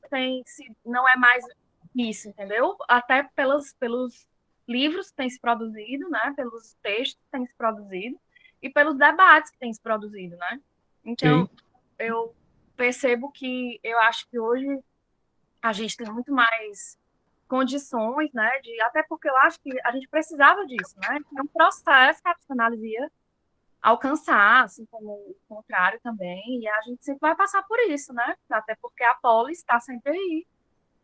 não é mais isso, entendeu? Até pelos livros que têm se produzido, né? Pelos textos que têm se produzido e pelos debates que têm se produzido, né? Então, Sim. eu percebo que eu acho que hoje a gente tem muito mais condições, né? Até porque eu acho que a gente precisava disso, né? É um processo que a psicanálise ia alcançar, assim como o contrário também, e a gente sempre vai passar por isso, né? Até porque a polis está sempre aí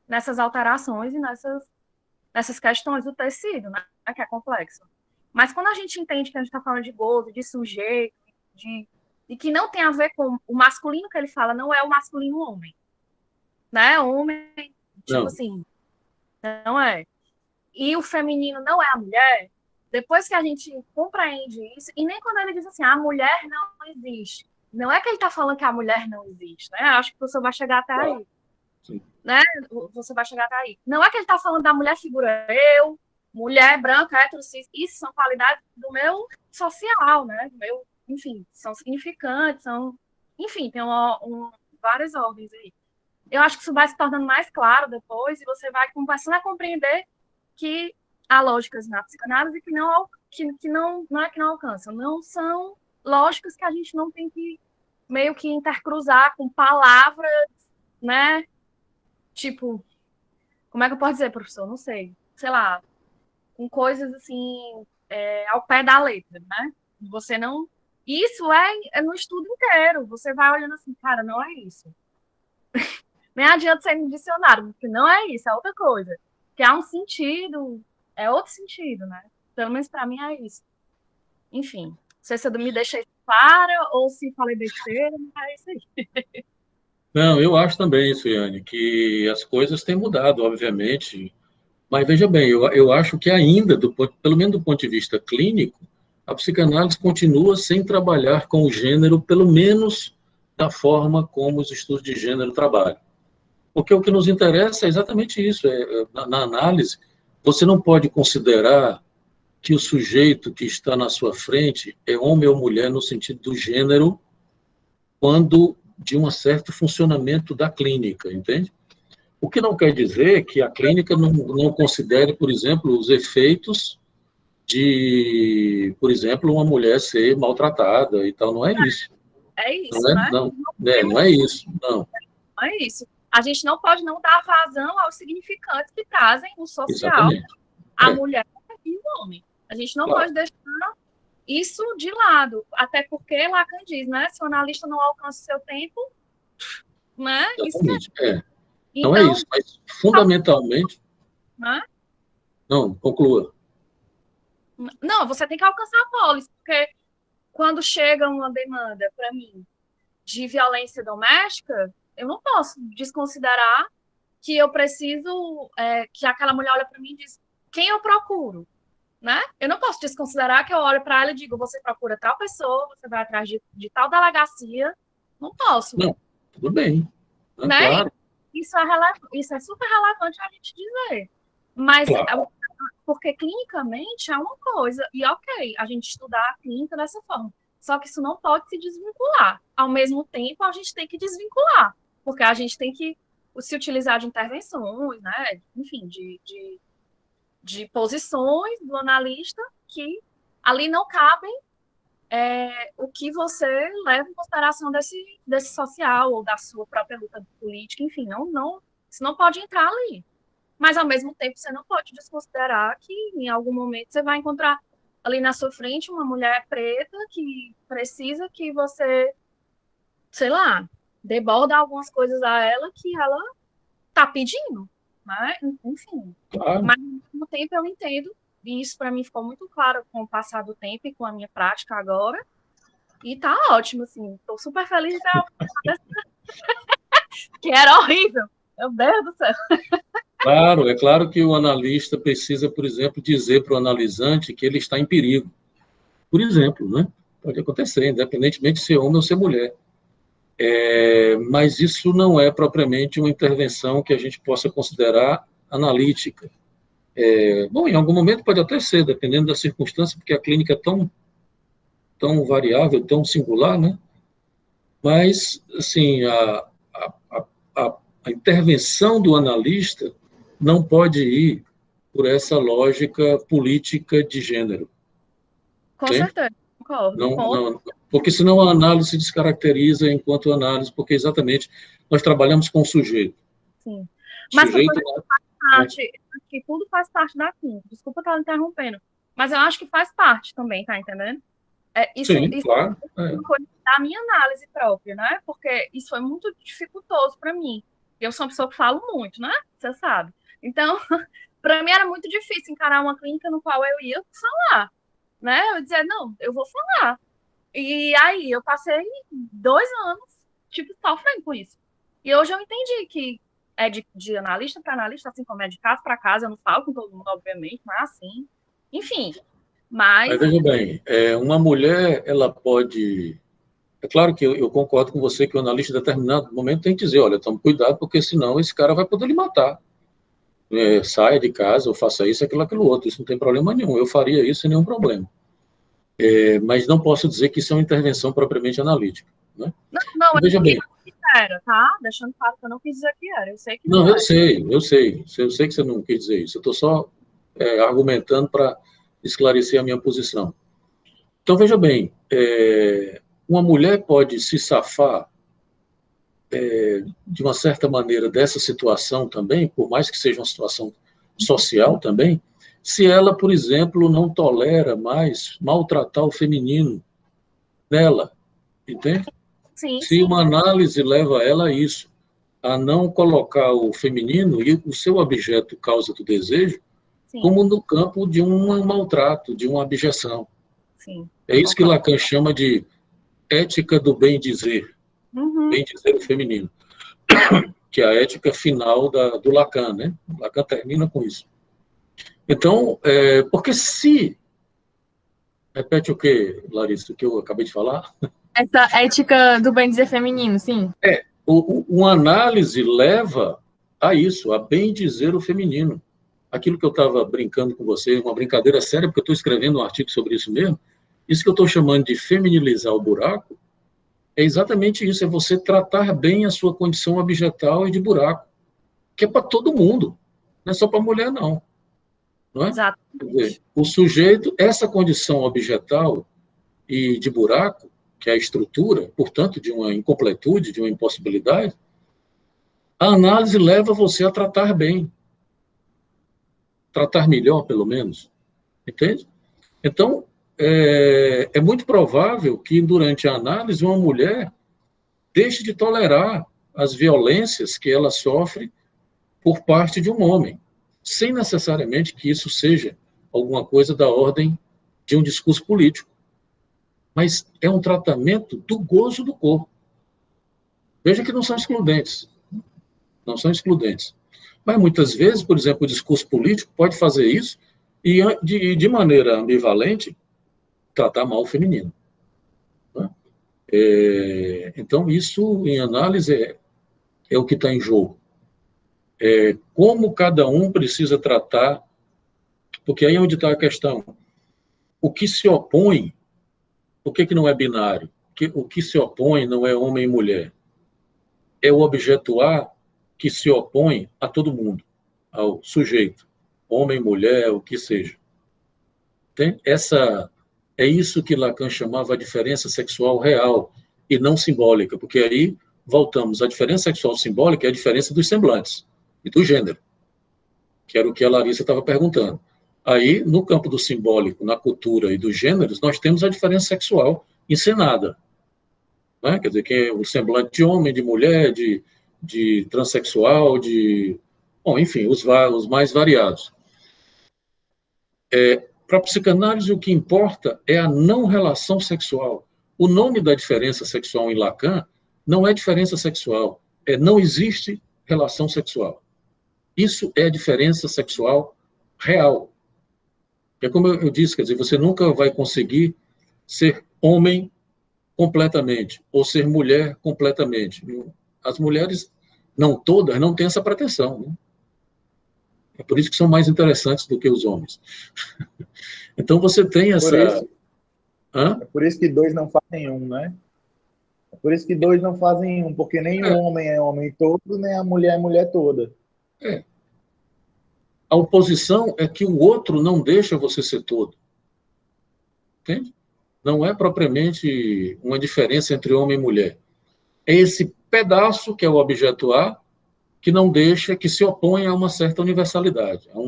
nessas alterações e nessas questões do tecido, né? Que é complexo. Mas quando a gente entende que a gente está falando de gozo, de sujeito, e que não tem a ver com o masculino que ele fala, não é o masculino homem, né? Homem, tipo Não. assim, não é. E o feminino não é a mulher, depois que a gente compreende isso, e nem quando ele diz assim, a mulher não existe. Não é que ele está falando que a mulher não existe, né? Acho que o professor vai chegar até aí. Sim. Né? Você vai chegar até aí. Não é que ele está falando da mulher figura eu, mulher branca, hétero, cis. Isso são qualidades do meu social, né? Do meu, enfim, são significantes, enfim, tem várias ordens aí. Eu acho que isso vai se tornando mais claro depois e você vai começando a compreender que há lógicas na psicanálise que não é que não alcançam, não são lógicas que a gente não tem que meio que intercruzar com palavras, né? Tipo, como é que eu posso dizer, professor? Não sei. Sei lá, com coisas assim, ao pé da letra, né? Você não Isso é no estudo inteiro. Você vai olhando assim, cara, não é isso. Nem adianta sair no dicionário, porque não é isso, é outra coisa. Que há um sentido, é outro sentido, né? Pelo menos para mim é isso. Enfim, não sei se eu me deixei clara ou se falei besteira, mas é isso aí. Não, eu acho também, Suiane, que as coisas têm mudado, obviamente. Mas veja bem, eu acho que ainda, pelo menos do ponto de vista clínico, a psicanálise continua sem trabalhar com o gênero, pelo menos da forma como os estudos de gênero trabalham. Porque o que nos interessa é exatamente isso. Na análise, você não pode considerar que o sujeito que está na sua frente é homem ou mulher no sentido do gênero, quando de um certo funcionamento da clínica, entende? O que não quer dizer que a clínica não considere, por exemplo, os efeitos de, por exemplo, uma mulher ser maltratada e tal. Não é isso. É isso, Não é, né? não é isso. Não. Não é isso. A gente não pode não dar vazão aos significantes que trazem o social, Exatamente. a mulher e o homem. A gente não pode deixar isso de lado, até porque Lacan diz, né? Se o analista não alcança o seu tempo, né? Exatamente. Então, não é isso, mas fundamentalmente... Né? Não, conclua. Não, você tem que alcançar a pólice, porque quando chega uma demanda para mim de violência doméstica, eu não posso desconsiderar que eu preciso, que aquela mulher olha para mim e diz, quem eu procuro? Né? Eu não posso desconsiderar que eu olho para ela e digo, você procura tal pessoa, você vai atrás de tal delegacia. Não posso. Não, tudo bem. Né? Claro. Isso é super relevante a gente dizer. Mas, claro. Porque clinicamente é uma coisa, e ok, a gente estudar a clínica dessa forma. Só que isso não pode se desvincular. Ao mesmo tempo, a gente tem que desvincular, porque a gente tem que se utilizar de intervenções, né? Enfim, de posições do analista que ali não cabem o que você leva em consideração desse social ou da sua própria luta política, enfim, isso não pode entrar ali. Mas, ao mesmo tempo, você não pode desconsiderar que, em algum momento, você vai encontrar ali na sua frente uma mulher preta que precisa que você, sei lá, deborda algumas coisas a ela que ela está pedindo, né? Enfim. Claro. Mas, ao mesmo tempo, eu entendo, e isso para mim ficou muito claro com o passar do tempo e com a minha prática agora, e tá ótimo, assim, estou super feliz de ter que era horrível, meu Deus do céu. Claro, é claro que o analista precisa, por exemplo, dizer para o analisante que ele está em perigo. Por exemplo, né? Pode acontecer, independentemente de ser homem ou ser mulher. Mas isso não é propriamente uma intervenção que a gente possa considerar analítica. Bom, em algum momento pode até ser, dependendo da circunstância, porque a clínica é tão variável, tão singular, né? Mas, assim, a intervenção do analista não pode ir por essa lógica política de gênero. Com certeza, concordo. Não, porque senão a análise se descaracteriza enquanto análise, porque exatamente nós trabalhamos com o sujeito. Sim. Mas sujeito que tudo faz parte da clínica. Desculpa estar interrompendo, mas eu acho que faz parte também, tá entendendo? Isso claro. É uma coisa da minha análise própria, né? Porque isso foi muito dificultoso para mim. Eu sou uma pessoa que falo muito, né? Você sabe. Então, para mim era muito difícil encarar uma clínica no qual eu ia falar, né? Eu dizia, não, eu vou falar. E aí eu passei 2 anos, tipo, sofrendo com isso. E hoje eu entendi que é de analista para analista, assim como é de casa para casa, eu não falo com todo mundo, obviamente, não é assim. Enfim, mas veja bem, uma mulher, ela pode... É claro que eu concordo com você que o analista, em determinado momento, tem que dizer, olha, tome cuidado, porque senão esse cara vai poder lhe matar. Saia de casa, ou faça isso, aquilo outro. Isso não tem problema nenhum. Eu faria isso sem nenhum problema. Mas não posso dizer que isso é uma intervenção propriamente analítica. Né? Não, veja bem. Era, tá? Deixando claro que eu não quis dizer que era. Eu sei que não eu sei. Eu sei que você não quis dizer isso. Eu estou só argumentando para esclarecer a minha posição. Então, veja bem, uma mulher pode se safar de uma certa maneira dessa situação também, por mais que seja uma situação social também, se ela, por exemplo, não tolera mais maltratar o feminino, nela, entende? Sim, Se sim. uma análise leva ela a isso, a não colocar o feminino e o seu objeto causa do desejo Sim, como no campo de um maltrato, de uma abjeção. sim. É isso que Concordo. Lacan chama de ética do bem-dizer, Uhum. bem-dizer o feminino, que é a ética final do Lacan, né? Lacan termina com isso. Então, porque se... Repete o que, Larissa, o que eu acabei de falar? Essa ética do bem dizer feminino, sim. Uma análise leva a isso, a bem dizer o feminino. Aquilo que eu estava brincando com você, uma brincadeira séria, porque eu estou escrevendo um artigo sobre isso mesmo, isso que eu estou chamando de feminilizar o buraco, é exatamente isso, é você tratar bem a sua condição objetal e de buraco, que é para todo mundo, não é só para a mulher, não. Não é? Quer dizer, Exatamente. o sujeito, essa condição objetal e de buraco, que é a estrutura, portanto, de uma incompletude, de uma impossibilidade, a análise leva você a tratar bem, tratar melhor, pelo menos, entende? Então, é muito provável que, durante a análise, uma mulher deixe de tolerar as violências que ela sofre por parte de um homem, sem necessariamente que isso seja alguma coisa da ordem de um discurso político. Mas é um tratamento do gozo do corpo. Veja que não são excludentes. Não são excludentes. Mas, muitas vezes, por exemplo, o discurso político pode fazer isso e, de maneira ambivalente, tratar mal o feminino. Né? Então, isso, em análise, é o que está em jogo. Como cada um precisa tratar, porque aí é onde está a questão. O que se opõe, por que não é binário? O que se opõe não é homem e mulher. É o objeto A que se opõe a todo mundo, ao sujeito, homem, mulher, o que seja. Tem é isso que Lacan chamava a diferença sexual real e não simbólica, porque aí voltamos, a diferença sexual simbólica é a diferença dos semblantes e do gênero, que era o que a Larissa estava perguntando. Aí, no campo do simbólico, na cultura e dos gêneros, nós temos a diferença sexual encenada. Né? Quer dizer, que é o semblante de homem, de mulher, de transexual, bom, enfim, os mais variados. Para a psicanálise, o que importa é a não relação sexual. O nome da diferença sexual em Lacan não é diferença sexual, não existe relação sexual. Isso é a diferença sexual real. É como eu disse, quer dizer, você nunca vai conseguir ser homem completamente, ou ser mulher completamente. As mulheres, não todas, não têm essa pretensão. Né? É por isso que são mais interessantes do que os homens. Então, você tem essa... É por isso que dois não fazem um, né? É por isso que dois não fazem um, porque nem o homem é homem todo, nem a mulher é mulher toda. A oposição é que o outro não deixa você ser todo. Entende? Não é propriamente uma diferença entre homem e mulher. É esse pedaço que é o objeto A, que não deixa, que se opõe a uma certa universalidade, a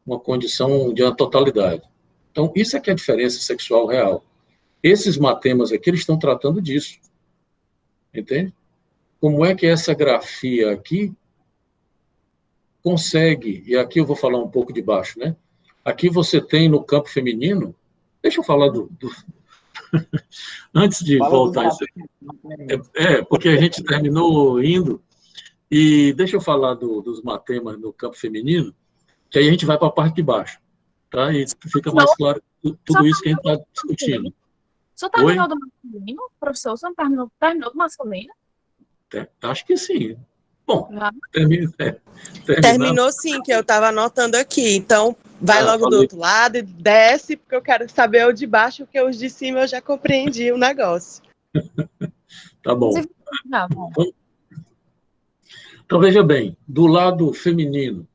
uma condição de uma totalidade. Então, isso é que é a diferença sexual real. Esses matemas aqui, eles estão tratando disso. Entende? Como é que essa grafia aqui consegue, e aqui eu vou falar um pouco de baixo, né? Aqui você tem no campo feminino, deixa eu falar antes de Fala voltar isso aqui. Porque a gente terminou indo, e deixa eu falar dos matemas no campo feminino, que aí a gente vai para a parte de baixo, tá? E fica mais claro tudo isso que a gente está discutindo. O senhor terminou do masculino, professor? O senhor terminou do masculino? Acho que sim. Bom, Terminou sim, que eu estava anotando aqui. Então, vai logo do outro lado e desce, porque eu quero saber o de baixo, porque os de cima eu já compreendi o negócio. Tá bom. Então, veja bem, do lado feminino,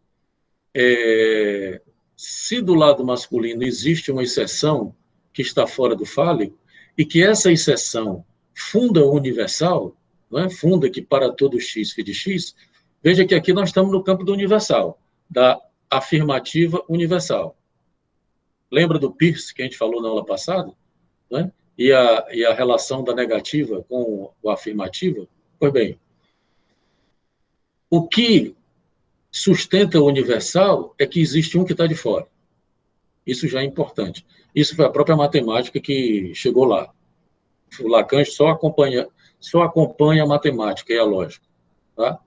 se do lado masculino existe uma exceção que está fora do fálico, e que essa exceção funda o universal, não é? Funda que para todo x, φ de x, veja que aqui nós estamos no campo do universal, da afirmativa universal. Lembra do Peirce, que a gente falou na aula passada? Não é? e a relação da negativa com a afirmativa? Pois bem, o que sustenta o universal é que existe um que está de fora. Isso já é importante. Isso foi a própria matemática que chegou lá. O Lacan só acompanha a matemática e a lógica. Tá?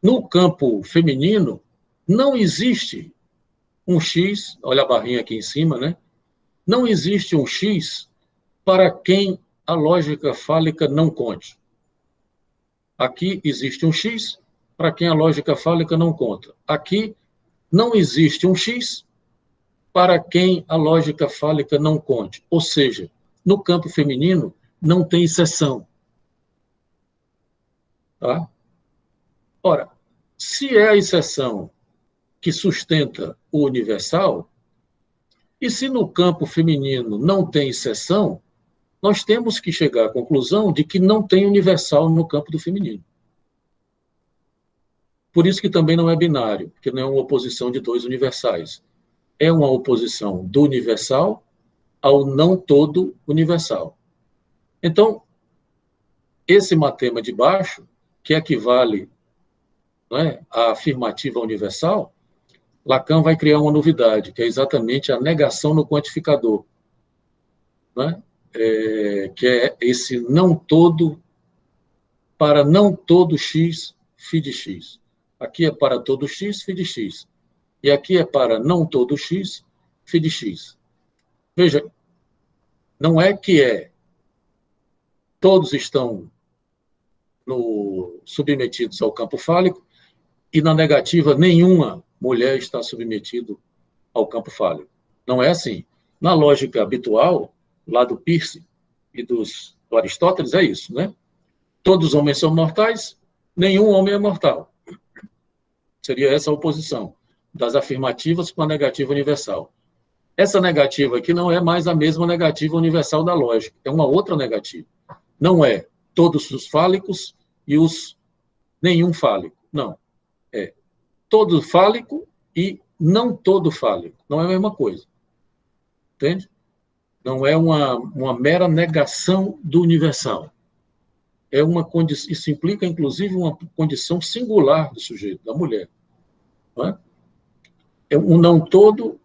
No campo feminino, não existe um X, olha a barrinha aqui em cima, né? Não existe um X para quem a lógica fálica não conte. Aqui existe um X para quem a lógica fálica não conta. Aqui não existe um X para quem a lógica fálica não conte. Ou seja, no campo feminino não tem exceção. Tá? Ora, se é a exceção que sustenta o universal, e se no campo feminino não tem exceção, nós temos que chegar à conclusão de que não tem universal no campo do feminino. Por isso que também não é binário, porque não é uma oposição de dois universais. É uma oposição do universal ao não todo universal. Então, esse matema de baixo, que equivale, não é, à afirmativa universal, Lacan vai criar uma novidade, que é exatamente a negação no quantificador, né? Que é esse não todo para não todo x, φ de x. Aqui é para todo x, φ de x. E aqui é para não todo x, φ de x. Veja, não é que todos estão submetidos ao campo fálico e na negativa nenhuma mulher está submetida ao campo fálico. Não é assim. Na lógica habitual, lá do Peirce e do Aristóteles, é isso, né? Todos os homens são mortais, nenhum homem é mortal. Seria essa a oposição das afirmativas com a negativa universal. Essa negativa aqui não é mais a mesma negativa universal da lógica, é uma outra negativa. Não é todos os fálicos e os nenhum fálico. Não. É todo fálico e não todo fálico. Não é a mesma coisa. Entende? Não é uma mera negação do universal. É uma condição, isso implica, inclusive, uma condição singular do sujeito, da mulher. Não é? Um não todo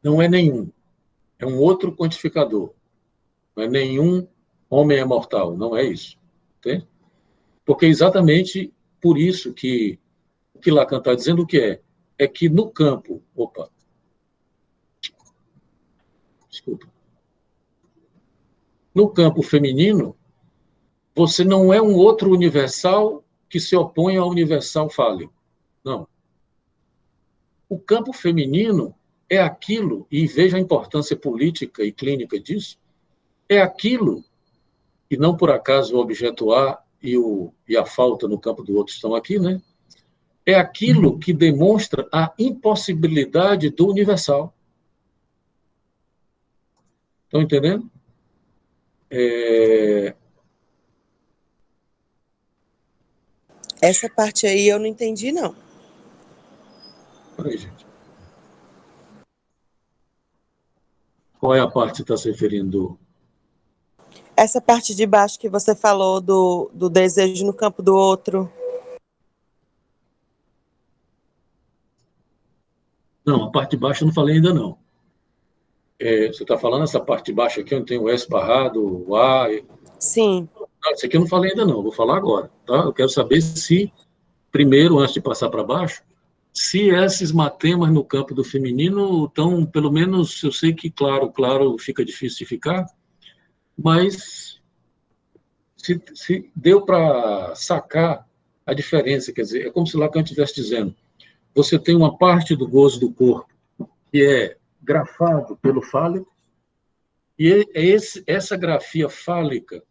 não é nenhum. É um outro quantificador. Não é nenhum homem é mortal. Não é isso. Entende? Porque é exatamente por isso que o que Lacan está dizendo é que no campo... Opa! Desculpa. No campo feminino, você não é um outro universal que se opõe ao universal fálico. Não. O campo feminino é aquilo, e veja a importância política e clínica disso, é aquilo, e não por acaso o objeto A e a falta no campo do outro estão aqui, né? É aquilo que demonstra a impossibilidade do universal. Estão entendendo? Essa parte aí eu não entendi, não. Peraí, gente. Qual é a parte que está se referindo? Essa parte de baixo que você falou do desejo no campo do outro. Não, a parte de baixo eu não falei ainda, não. Você está falando essa parte de baixo aqui, onde tem o S barrado, o A... Sim. Não, isso aqui eu não falei ainda, não. Vou falar agora. Tá? Eu quero saber se, primeiro, antes de passar para baixo, se esses matemas no campo do feminino estão, pelo menos, eu sei que, claro, fica difícil de ficar, mas se deu para sacar a diferença, quer dizer, é como se Lacan estivesse dizendo, você tem uma parte do gozo do corpo que é grafado pelo fálico, e é essa grafia fálica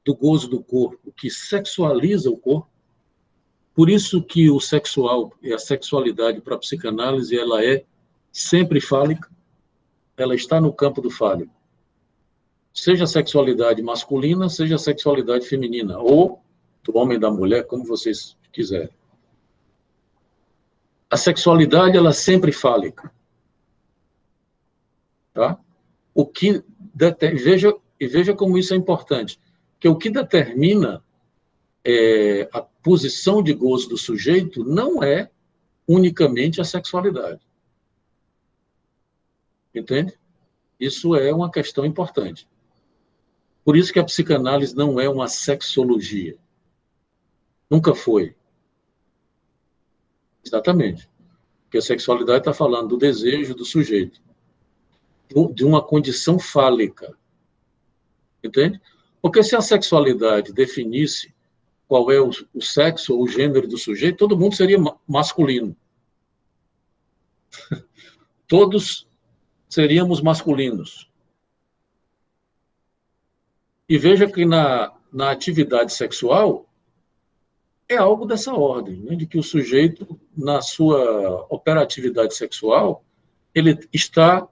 do gozo do corpo que sexualiza o corpo. Por isso que o sexual e a sexualidade para a psicanálise ela é sempre fálica, ela está no campo do fálico. Seja a sexualidade masculina, seja a sexualidade feminina, ou do homem e da mulher, como vocês quiserem. A sexualidade ela é sempre fálica. Tá? Veja E veja como isso é importante, que o que determina a posição de gozo do sujeito não é unicamente a sexualidade. Entende? Isso é uma questão importante. Por isso que a psicanálise não é uma sexologia. Nunca foi. Exatamente. Porque a sexualidade está falando do desejo do sujeito, de uma condição fálica. Entende? Porque se a sexualidade definisse qual é o sexo ou o gênero do sujeito, todo mundo seria masculino. Todos seríamos masculinos. E veja que na atividade sexual é algo dessa ordem, né? De que o sujeito, na sua operatividade sexual, ele está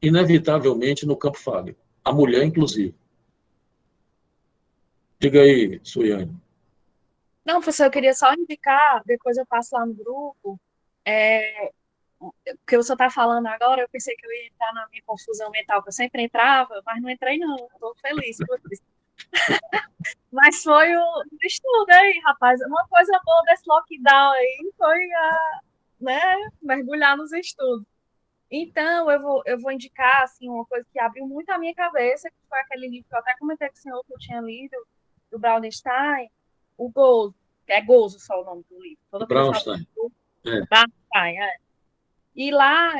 inevitavelmente no campo fálico. A mulher, inclusive. Diga aí, Suiane. Não, professor, eu queria só indicar, depois eu passo lá no grupo, o que o senhor está falando agora, eu pensei que eu ia entrar na minha confusão mental, que eu sempre entrava, mas não entrei não, estou feliz por isso. Mas foi o estudo aí, rapaz, uma coisa boa desse lockdown aí foi mergulhar nos estudos. Então, eu vou indicar assim, uma coisa que abriu muito a minha cabeça, que foi aquele livro que eu até comentei com o senhor que eu tinha lido, do Braunstein, o Gozo, que é Gozo só o nome do livro. Braunstein. Braunstein, E lá,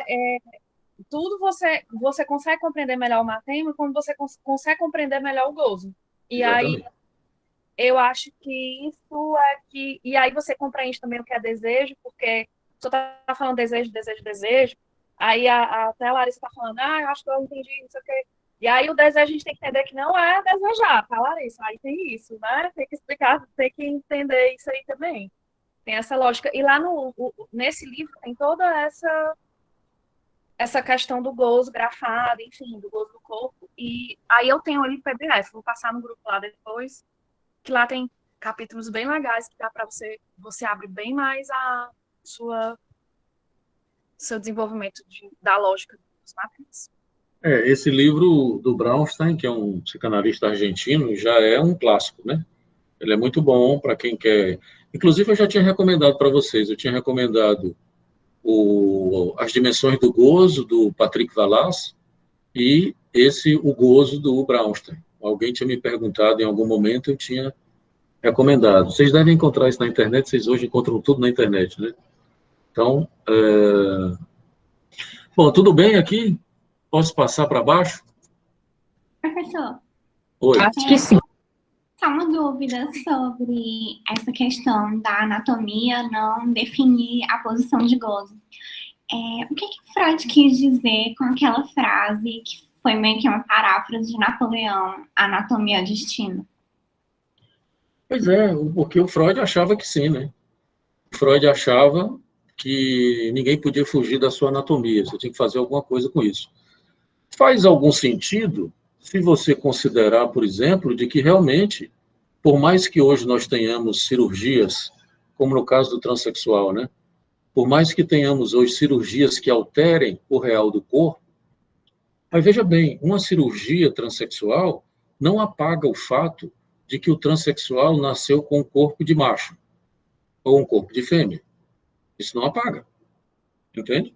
tudo você consegue compreender melhor o matema quando você consegue compreender melhor o gozo. E Exatamente. aí, eu acho que isso é que... E aí você compreende também o que é desejo, porque você está falando desejo, desejo, desejo, aí até a Larissa está falando, eu acho que eu entendi, não sei o quê. E aí o desejo a gente tem que entender que não é desejar, tá, Larissa? Aí tem isso, né? Tem que explicar, tem que entender isso aí também. Tem essa lógica. E lá nesse livro tem toda essa questão do gozo grafado, enfim, do gozo do corpo. E aí eu tenho ali PDF, vou passar no grupo lá depois, que lá tem capítulos bem legais que dá para você abrir bem mais seu desenvolvimento da lógica dos matriz. Esse livro do Braunstein, que é um psicanalista argentino, já é um clássico, né? Ele é muito bom para quem quer... Inclusive, eu já tinha recomendado para vocês, eu tinha recomendado As Dimensões do Gozo, do Patrick Vallas, e o Gozo, do Braunstein. Alguém tinha me perguntado em algum momento, eu tinha recomendado. Vocês devem encontrar isso na internet, vocês hoje encontram tudo na internet, né? Então, bom, tudo bem aqui? Posso passar para baixo? Professor, Oi. Acho que sim. só uma dúvida sobre essa questão da anatomia não definir a posição de gozo. O que Freud quis dizer com aquela frase que foi meio que uma paráfrase de Napoleão, anatomia é destino? Pois é, porque o Freud achava que sim, né? O Freud achava que ninguém podia fugir da sua anatomia, você tinha que fazer alguma coisa com isso. Faz algum sentido se você considerar, por exemplo, de que realmente, por mais que hoje nós tenhamos cirurgias, como no caso do transexual, né? Por mais que tenhamos hoje cirurgias que alterem o real do corpo, mas veja bem, uma cirurgia transexual não apaga o fato de que o transexual nasceu com um corpo de macho ou um corpo de fêmea. Isso não apaga, entende?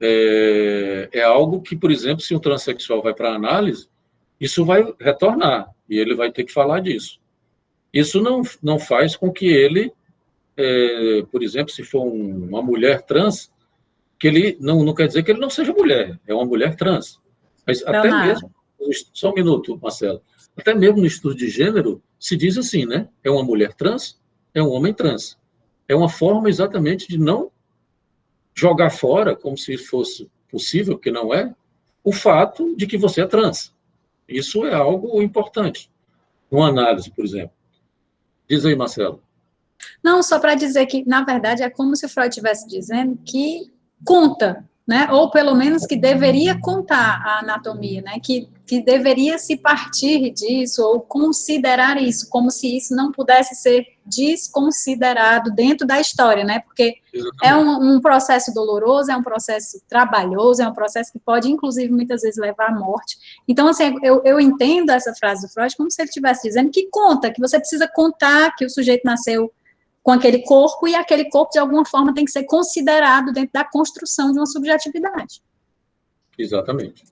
É algo que, por exemplo, se um transexual vai para a análise, isso vai retornar, e ele vai ter que falar disso. Isso não faz com que ele, por exemplo, se for uma mulher trans, que ele não quer dizer que ele não seja mulher, é uma mulher trans. Mas até mesmo, só um minuto, Marcelo, até mesmo no estudo de gênero, se diz assim, né? É uma mulher trans, é um homem trans. É uma forma exatamente de não jogar fora, como se fosse possível, que não é, o fato de que você é trans. Isso é algo importante. Uma análise, por exemplo. Diz aí, Marcelo. Não, só para dizer que, na verdade, é como se o Freud estivesse dizendo que conta né? Ou pelo menos que deveria contar a anatomia, né? Que deveria se partir disso ou considerar isso, como se isso não pudesse ser desconsiderado dentro da história, né? Porque é um processo doloroso, é um processo trabalhoso, é um processo que pode, inclusive, muitas vezes levar à morte. Então, assim, eu entendo essa frase do Freud como se ele estivesse dizendo que conta, que você precisa contar que o sujeito nasceu com aquele corpo, e aquele corpo, de alguma forma, tem que ser considerado dentro da construção de uma subjetividade. Exatamente.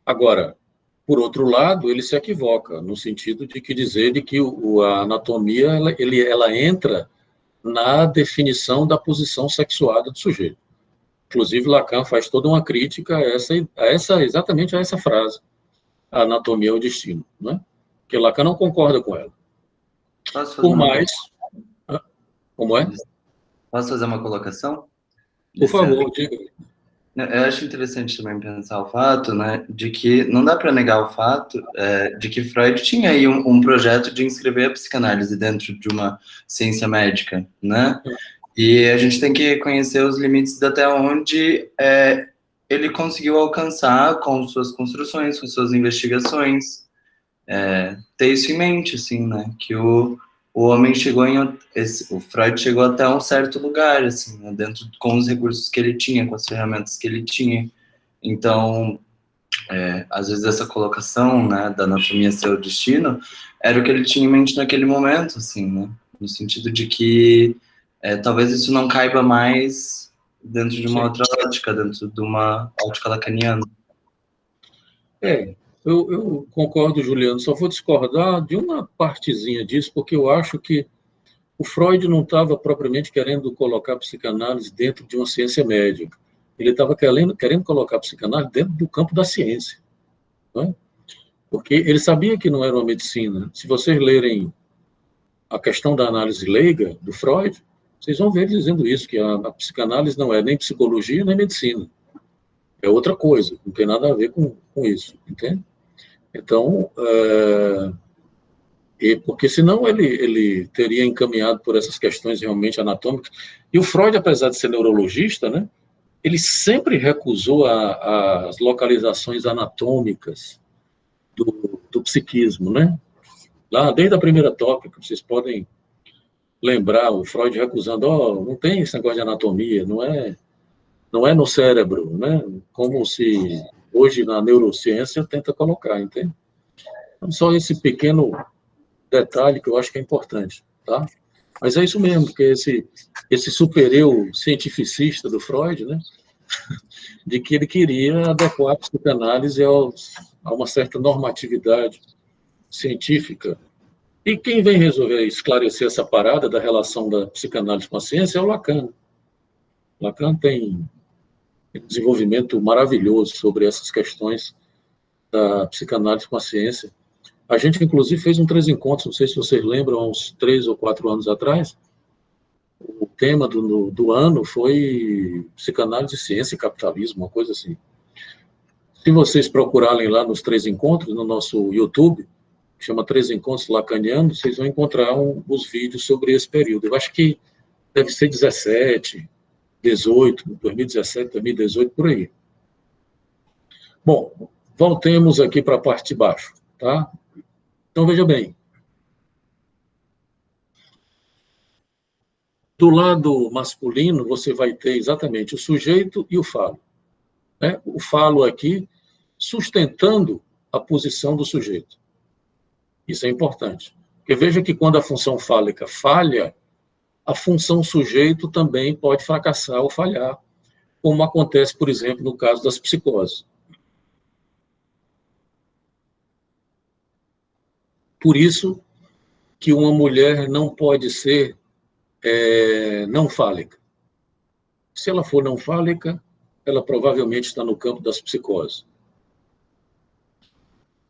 Agora, por outro lado, ele se equivoca, no sentido de que dizer de que a anatomia ela entra na definição da posição sexuada do sujeito. Inclusive, Lacan faz toda uma crítica exatamente a essa frase, a anatomia é o destino, né? Que Lacan não concorda com ela. Por mais... Como é? Posso fazer uma colocação? Por favor, diga. Eu acho interessante também pensar o fato, né, de que não dá para negar o fato de que Freud tinha aí um projeto de inscrever a psicanálise dentro de uma ciência médica, né? E a gente tem que conhecer os limites de até onde ele conseguiu alcançar com suas construções, com suas investigações. Ter isso em mente, assim, né? Que o homem chegou o Freud chegou até um certo lugar, assim, né, dentro com os recursos que ele tinha, com as ferramentas que ele tinha. Então, às vezes essa colocação, né, da anatomia ser o destino, era o que ele tinha em mente naquele momento, assim, né, no sentido de que talvez isso não caiba mais dentro de uma outra ótica, dentro de uma ótica lacaniana. Eu concordo, Juliano, só vou discordar de uma partezinha disso, porque eu acho que o Freud não estava propriamente querendo colocar a psicanálise dentro de uma ciência médica. Ele estava querendo colocar a psicanálise dentro do campo da ciência, né? Porque ele sabia que não era uma medicina. Se vocês lerem a questão da análise leiga do Freud, vocês vão ver ele dizendo isso, que a psicanálise não é nem psicologia nem medicina. É outra coisa, não tem nada a ver com isso, entende? Então, porque senão ele teria encaminhado por essas questões realmente anatômicas. E o Freud, apesar de ser neurologista, né, ele sempre recusou as localizações anatômicas do psiquismo, né? Lá, desde a primeira tópica, vocês podem lembrar o Freud recusando, não tem esse negócio de anatomia, não é no cérebro, né? Como se hoje na neurociência tenta colocar, entende? Então, só esse pequeno detalhe que eu acho que é importante, tá? Mas é isso mesmo, porque esse super-eu cientificista do Freud, né? De que ele queria adequar a psicanálise a uma certa normatividade científica. E quem vem resolver esclarecer essa parada da relação da psicanálise com a ciência é o Lacan. Lacan tem um desenvolvimento maravilhoso sobre essas questões da psicanálise com a ciência. A gente, inclusive, fez 3 encontros, não sei se vocês lembram, há uns 3 ou 4 anos atrás. O tema do ano foi psicanálise, ciência e capitalismo, uma coisa assim. Se vocês procurarem lá nos 3 encontros, no nosso YouTube, que chama 3 Encontros Lacanianos, vocês vão encontrar os vídeos sobre esse período. Eu acho que deve ser 17, 18, 2017, 2018, por aí. Bom, voltemos aqui para a parte de baixo, tá? Então, veja bem. Do lado masculino, você vai ter exatamente o sujeito e o falo, né? O falo aqui sustentando a posição do sujeito. Isso é importante. Porque veja que quando a função fálica falha, a função sujeito também pode fracassar ou falhar, como acontece, por exemplo, no caso das psicoses. Por isso que uma mulher não pode ser não fálica. Se ela for não fálica, ela provavelmente está no campo das psicoses.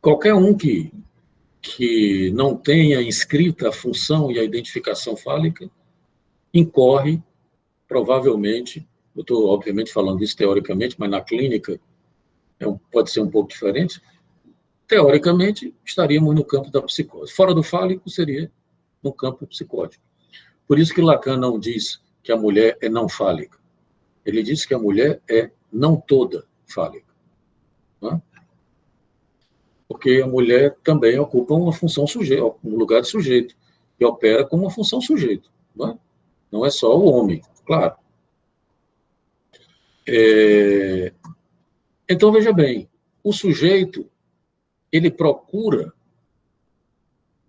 Qualquer um que não tenha inscrita a função e a identificação fálica, incorre, provavelmente, eu estou, obviamente, falando isso teoricamente, mas na clínica pode ser um pouco diferente, teoricamente, estaríamos no campo da psicose. Fora do fálico, seria no campo psicótico. Por isso que Lacan não diz que a mulher é não fálica. Ele diz que a mulher é não toda fálica. Né? Porque a mulher também ocupa uma função sujeito, um lugar de sujeito, e opera como uma função sujeito. Né? Não é só o homem, claro. Então, veja bem, o sujeito, ele procura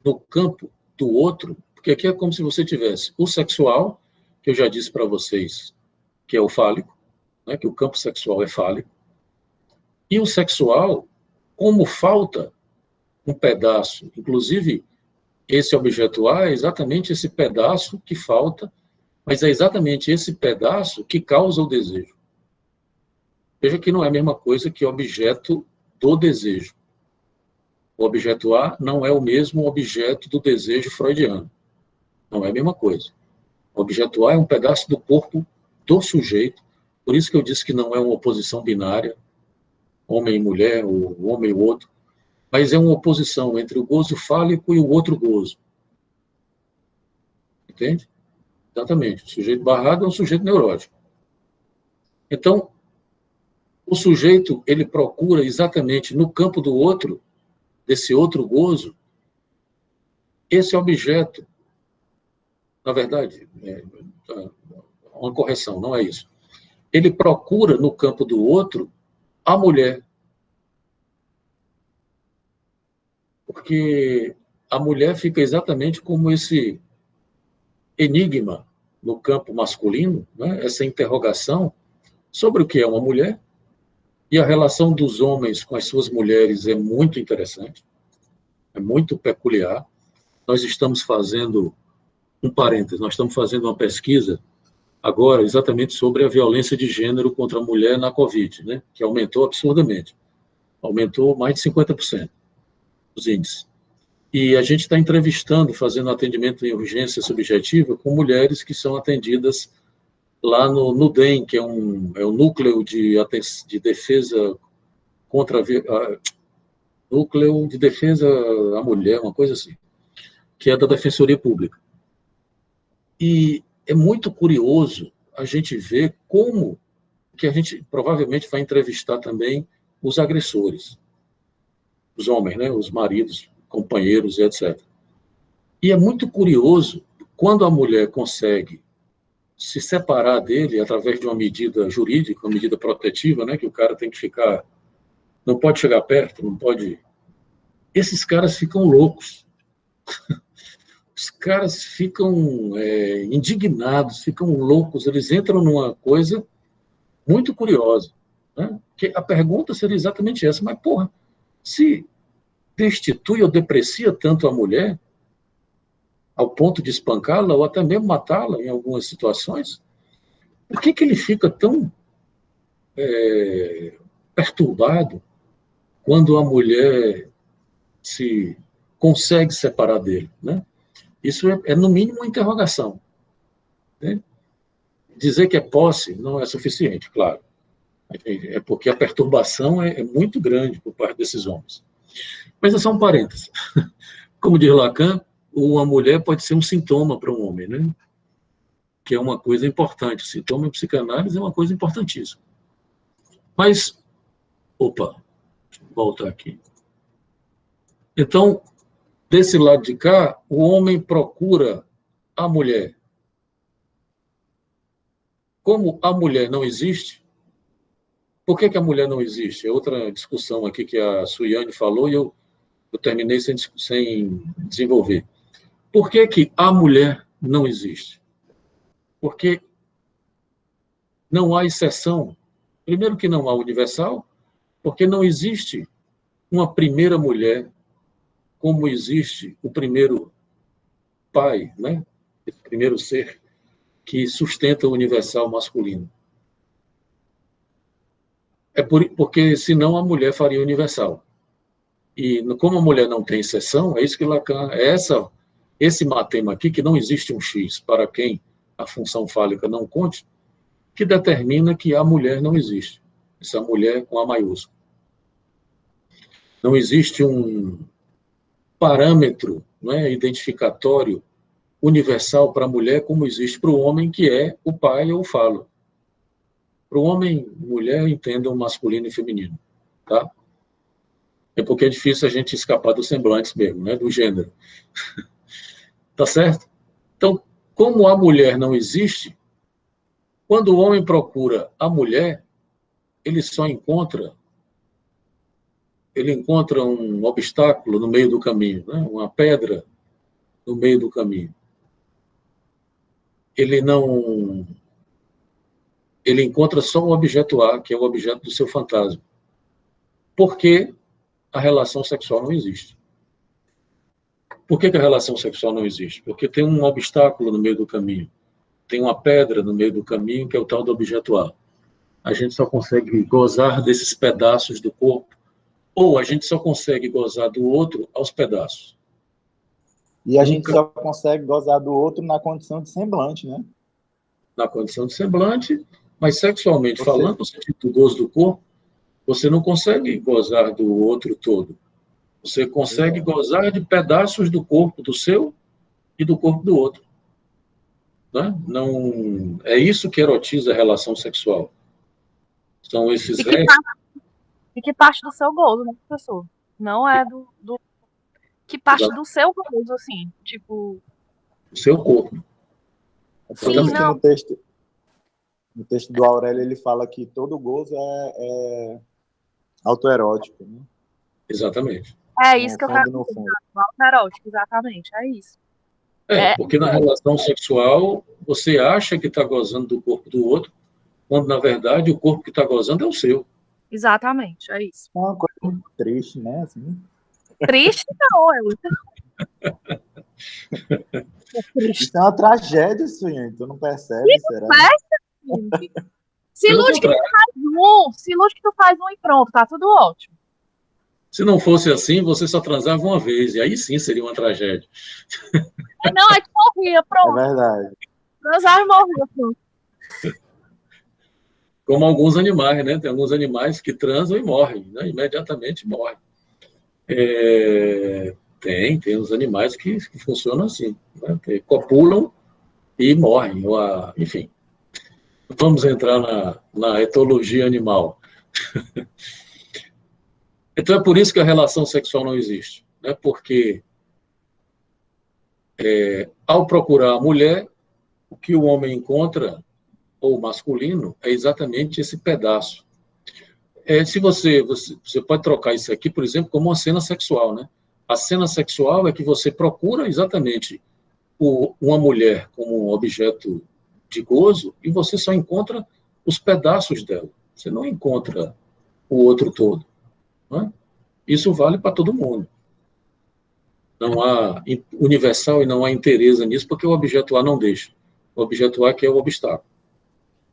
no campo do outro, porque aqui é como se você tivesse o sexual, que eu já disse para vocês, que é o fálico, né, que o campo sexual é fálico, e o sexual, como falta um pedaço, inclusive esse objeto A é exatamente esse pedaço que falta, mas é exatamente esse pedaço que causa o desejo. Veja que não é a mesma coisa que objeto do desejo. O objeto A não é o mesmo objeto do desejo freudiano. Não é a mesma coisa. O objeto A é um pedaço do corpo do sujeito, por isso que eu disse que não é uma oposição binária, homem e mulher, ou homem e o outro, mas é uma oposição entre o gozo fálico e o outro gozo. Entende? Exatamente. O sujeito barrado é um sujeito neurótico. Então, o sujeito, ele procura exatamente no campo do outro, desse outro gozo, esse objeto. Na verdade, uma correção, não é isso. Ele procura no campo do outro a mulher. Porque a mulher fica exatamente como esse enigma no campo masculino, né? Essa interrogação sobre o que é uma mulher. E a relação dos homens com as suas mulheres é muito interessante, é muito peculiar. Nós estamos fazendo, um parênteses, nós estamos fazendo uma pesquisa agora exatamente sobre a violência de gênero contra a mulher na Covid, né? Que aumentou absurdamente. Aumentou mais de 50% os índices. E a gente está entrevistando, fazendo atendimento em urgência subjetiva com mulheres que são atendidas lá no DEM, que é o Núcleo de Defesa contra Núcleo de Defesa à Mulher, uma coisa assim, que é da Defensoria Pública. E é muito curioso a gente ver como que a gente provavelmente vai entrevistar também os agressores, os homens, né, os maridos, companheiros e etc. E é muito curioso quando a mulher consegue se separar dele através de uma medida jurídica, uma medida protetiva, né, que o cara tem que ficar, não pode chegar perto, não pode... Esses caras ficam loucos. Os caras ficam indignados, ficam loucos, eles entram numa coisa muito curiosa. Né? Que a pergunta seria exatamente essa, mas, porra, se destitui ou deprecia tanto a mulher, ao ponto de espancá-la ou até mesmo matá-la em algumas situações, por que ele fica tão perturbado quando a mulher se consegue separar dele? Né? Isso é, no mínimo, uma interrogação. Né? Dizer que é posse não é suficiente, claro. É porque a perturbação é muito grande por parte desses homens. Mas é só um parênteses. Como diz Lacan, uma mulher pode ser um sintoma para um homem, né? Que é uma coisa importante. Sintoma em psicanálise é uma coisa importantíssima. Mas, opa, deixa eu voltar aqui. Então, desse lado de cá, o homem procura a mulher. Como a mulher não existe, por que a mulher não existe? É outra discussão aqui que a Suiane falou e eu terminei sem desenvolver. Por que a mulher não existe? Porque não há exceção. Primeiro que não há universal, porque não existe uma primeira mulher como existe o primeiro pai, né? Esse primeiro ser que sustenta o universal masculino. É porque senão a mulher faria universal. E como a mulher não tem exceção, é isso que Lacan... Esse matema aqui, que não existe um X para quem a função fálica não conte, que determina que a mulher não existe. Essa mulher com A maiúsculo. Não existe um parâmetro, não é, identificatório universal para a mulher como existe para o homem, que é o pai ou o falo. Para o homem e mulher, entendam masculino e feminino, tá? É porque é difícil a gente escapar dos semblantes mesmo, né? Do gênero. Tá certo? Então, como a mulher não existe, quando o homem procura a mulher, ele só encontra um obstáculo no meio do caminho, né? Uma pedra no meio do caminho. Ele encontra só o objeto A, que é o objeto do seu fantasma. Porque a relação sexual não existe. Por que a relação sexual não existe? Porque tem um obstáculo no meio do caminho. Tem uma pedra no meio do caminho, que é o tal do objeto A. A gente só consegue gozar desses pedaços do corpo, ou a gente só consegue gozar do outro aos pedaços. E a gente só consegue gozar do outro na condição de semblante, né? Na condição de semblante, mas sexualmente falando, no sentido do gozo do corpo, você não consegue gozar do outro todo. Você consegue gozar de pedaços do corpo do seu e do corpo do outro. Né? Não, é isso que erotiza a relação sexual. São esses restos. E que parte do seu gozo, né, professor? Não é do... Que parte Exato. do seu gozo, assim, tipo... O seu corpo. Sim, não. No texto do Aurélio, ele fala que todo gozo é autoerótico, né? Exatamente. É isso que eu quero dizer. Autoerótico, exatamente, é isso. Porque na relação sexual, você acha que está gozando do corpo do outro, quando, na verdade, o corpo que está gozando é o seu. Exatamente, é isso. É uma coisa muito triste, né? Assim. Triste não, Isso é uma tragédia, gente. Tu não percebe, será? Se ilude que tu faz um e pronto, tá tudo ótimo. Se não fosse assim, você só transava uma vez, e aí sim seria uma tragédia. Não, é que morria, pronto. É verdade. Transava e morria, pronto. Como alguns animais, né? Tem alguns animais que transam e morrem, né? Imediatamente morrem. Tem uns animais que funcionam assim, né? Que copulam e morrem, enfim. Vamos entrar na etologia animal. Então é por isso que a relação sexual não existe, né? Porque ao procurar a mulher, o que o homem encontra, ou masculino, é exatamente esse pedaço. Se você pode trocar isso aqui, por exemplo, como uma cena sexual, né? A cena sexual é que você procura exatamente uma mulher como um objeto de gozo e você só encontra os pedaços dela. Você não encontra o outro todo. Né? Isso vale para todo mundo. Não há universal e não há interesse nisso, porque o objeto A não deixa. O objeto A que é o obstáculo.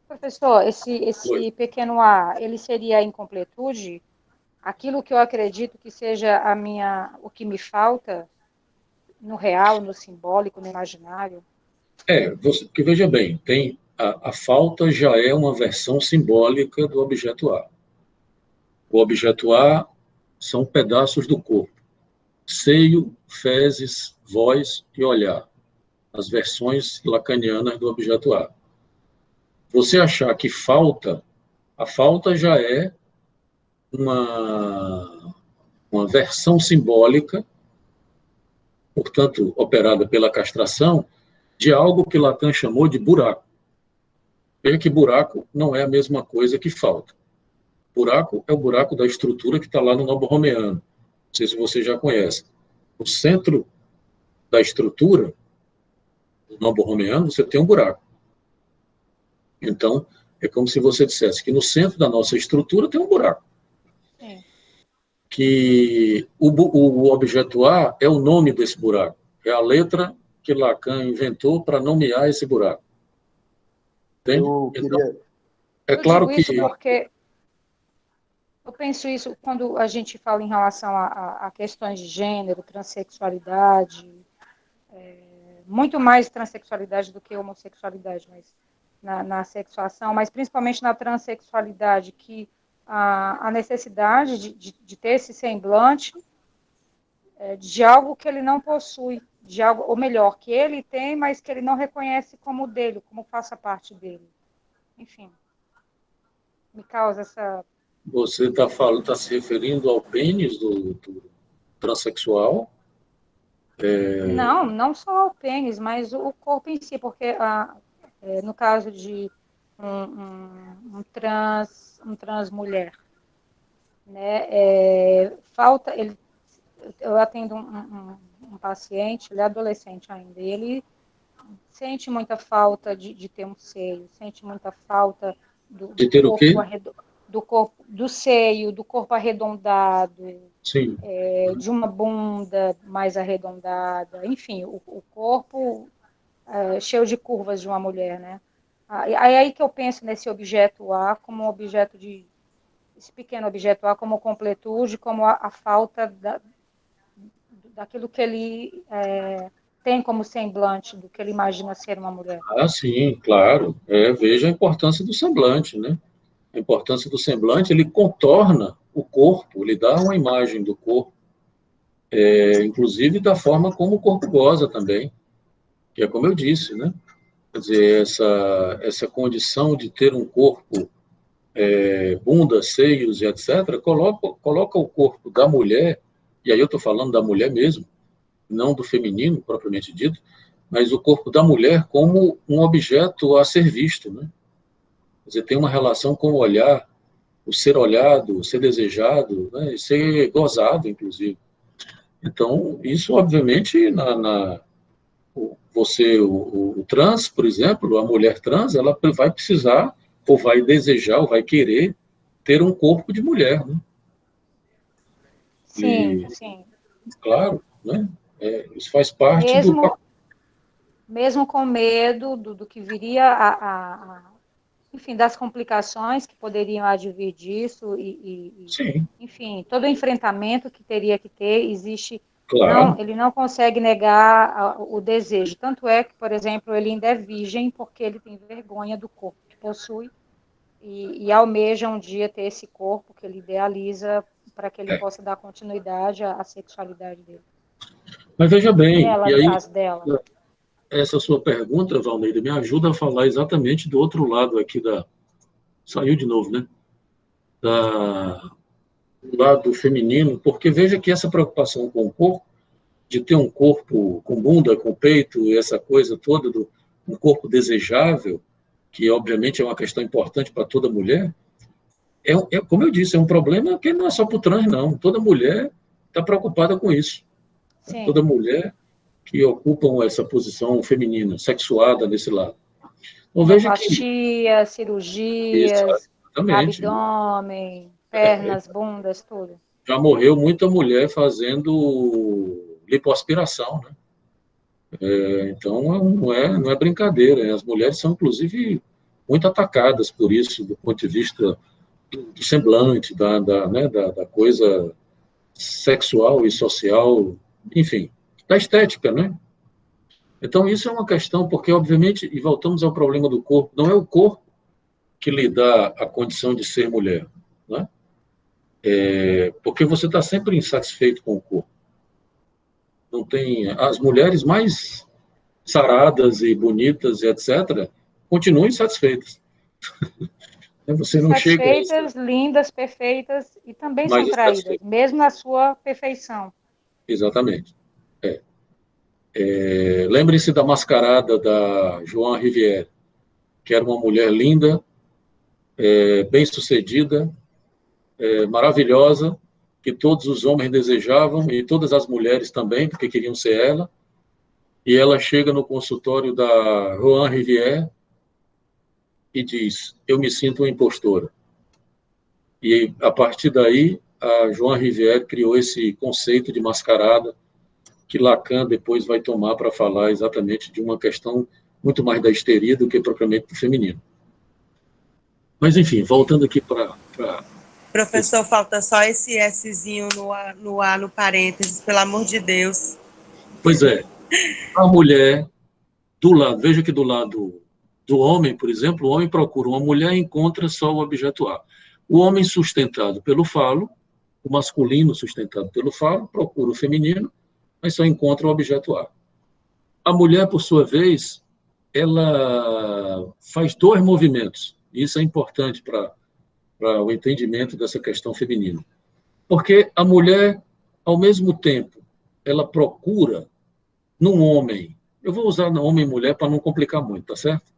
Professor, esse pequeno A, ele seria a incompletude? Aquilo que eu acredito que seja o que me falta no real, no simbólico, no imaginário? Porque veja bem, a falta já é uma versão simbólica do objeto A. O objeto A são pedaços do corpo. Seio, fezes, voz e olhar. As versões lacanianas do objeto A. Você achar que a falta já é uma versão simbólica, portanto, operada pela castração, de algo que Lacan chamou de buraco. Veja que buraco não é a mesma coisa que falta. Buraco é o buraco da estrutura que está lá no Novo Romeano. Não sei se você já conhece. No centro da estrutura, no Novo Romeano, você tem um buraco. Então, é como se você dissesse que no centro da nossa estrutura tem um buraco. Que o objeto A é o nome desse buraco. É a letra que Lacan inventou para nomear esse buraco. Entende? Então, é claro que... Porque eu penso isso quando a gente fala em relação a questões de gênero, transexualidade, muito mais transexualidade do que homossexualidade, mas na sexuação, mas principalmente na transexualidade, que a necessidade de ter esse semblante de algo que ele não possui, de algo, ou melhor, que ele tem, mas que ele não reconhece como dele, como faça parte dele. Enfim. me causa essa... Você está se referindo ao pênis do transexual? Não só ao pênis, mas o corpo em si, porque no caso de um trans mulher, né, eu atendo um paciente, ele é adolescente ainda, e ele sente muita falta de ter um seio, sente muita falta de ter o quê? Do seio, do corpo arredondado, Sim. De uma bunda mais arredondada, enfim, o corpo cheio de curvas de uma mulher, né? Aí que eu penso nesse objeto A como um objeto esse pequeno objeto A como completude, como a falta daquilo que ele tem como semblante, do que ele imagina ser uma mulher. Ah, sim, claro. Veja a importância do semblante, né? A importância do semblante, ele contorna o corpo, ele dá uma imagem do corpo, inclusive da forma como o corpo goza também, que é como eu disse, né? Quer dizer, essa condição de ter um corpo, bunda, seios e etc., coloca o corpo da mulher, e aí eu estou falando da mulher mesmo, não do feminino, propriamente dito, mas o corpo da mulher como um objeto a ser visto, né? Quer dizer, tem uma relação com o olhar, o ser olhado, o ser desejado, né? E ser gozado, inclusive. Então, isso, obviamente, o trans, por exemplo, a mulher trans, ela vai precisar, ou vai desejar, ou vai querer ter um corpo de mulher, né? Sim, sim. Claro, né? Isso faz parte mesmo com medo do que viria enfim, das complicações que poderiam advir disso Sim. Enfim, todo o enfrentamento que teria que ter, existe... Claro. Ele não consegue negar o desejo. Tanto é que, por exemplo, ele ainda é virgem porque ele tem vergonha do corpo que possui e almeja um dia ter esse corpo que ele idealiza para que ele possa dar continuidade à sexualidade dele. Mas veja bem, Dela, e aí, dela. essa sua pergunta, Valneida, me ajuda a falar exatamente do outro lado aqui Saiu de novo, né? Do lado feminino, porque veja que essa preocupação com o corpo, de ter um corpo com bunda, com peito, e essa coisa toda, um corpo desejável, que obviamente é uma questão importante para toda mulher, como eu disse, é um problema que não é só para o trans, não. Toda mulher está preocupada com isso. Sim. Toda mulher que ocupam essa posição feminina, sexuada nesse lado. Então, veja que... cirurgias, abdômen, pernas, bundas, tudo. Já morreu muita mulher fazendo lipoaspiração, né? Então, não é brincadeira. As mulheres são, inclusive, muito atacadas por isso, do ponto de vista do semblante, da coisa sexual e social, enfim, da estética, né? Então, isso é uma questão, porque, obviamente, e voltamos ao problema do corpo, não é o corpo que lhe dá a condição de ser mulher, né? Porque você está sempre insatisfeito com o corpo. Não tem... As mulheres mais saradas e bonitas, e etc., continuam insatisfeitas. Você não satisfeitas, lindas, perfeitas, e também são traídas, mesmo na sua perfeição. Exatamente. Lembre-se da mascarada da Joan Rivière, que era uma mulher linda, bem-sucedida, maravilhosa, que todos os homens desejavam, e todas as mulheres também, porque queriam ser ela. E ela chega no consultório da Joan Rivière e diz: eu me sinto uma impostora. E, a partir daí, a Joan Rivière criou esse conceito de mascarada, que Lacan depois vai tomar para falar exatamente de uma questão muito mais da histeria do que propriamente do feminino. Mas, enfim, voltando aqui para... Professor, falta só esse Szinho no parênteses, pelo amor de Deus. Pois é. A mulher, do lado, veja que do lado do homem, por exemplo, o homem procura uma mulher e encontra só o objeto A. O homem sustentado pelo falo, o masculino sustentado pelo falo, procura o feminino, mas só encontra o objeto A. A mulher, por sua vez, ela faz dois movimentos. Isso é importante para para o entendimento dessa questão feminina. Porque a mulher, ao mesmo tempo, ela procura num homem, eu vou usar homem e mulher para não complicar muito, tá certo?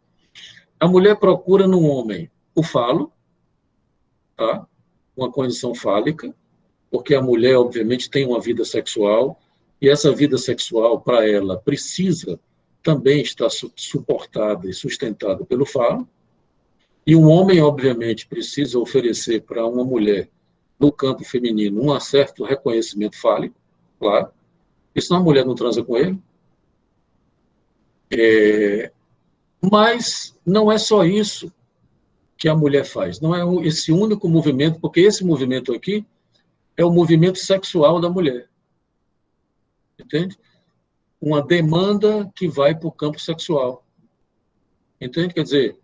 A mulher procura num homem o falo, tá? Uma condição fálica, porque a mulher, obviamente, tem uma vida sexual, e essa vida sexual, para ela, precisa também estar suportada e sustentada pelo falo, e um homem, obviamente, precisa oferecer para uma mulher, no campo feminino, um certo reconhecimento fálico, claro, porque senão a mulher não transa com ele. Mas não é só isso que a mulher faz, não é esse único movimento, porque esse movimento aqui é o movimento sexual da mulher, entende? Uma demanda que vai para o campo sexual, entende? Quer dizer,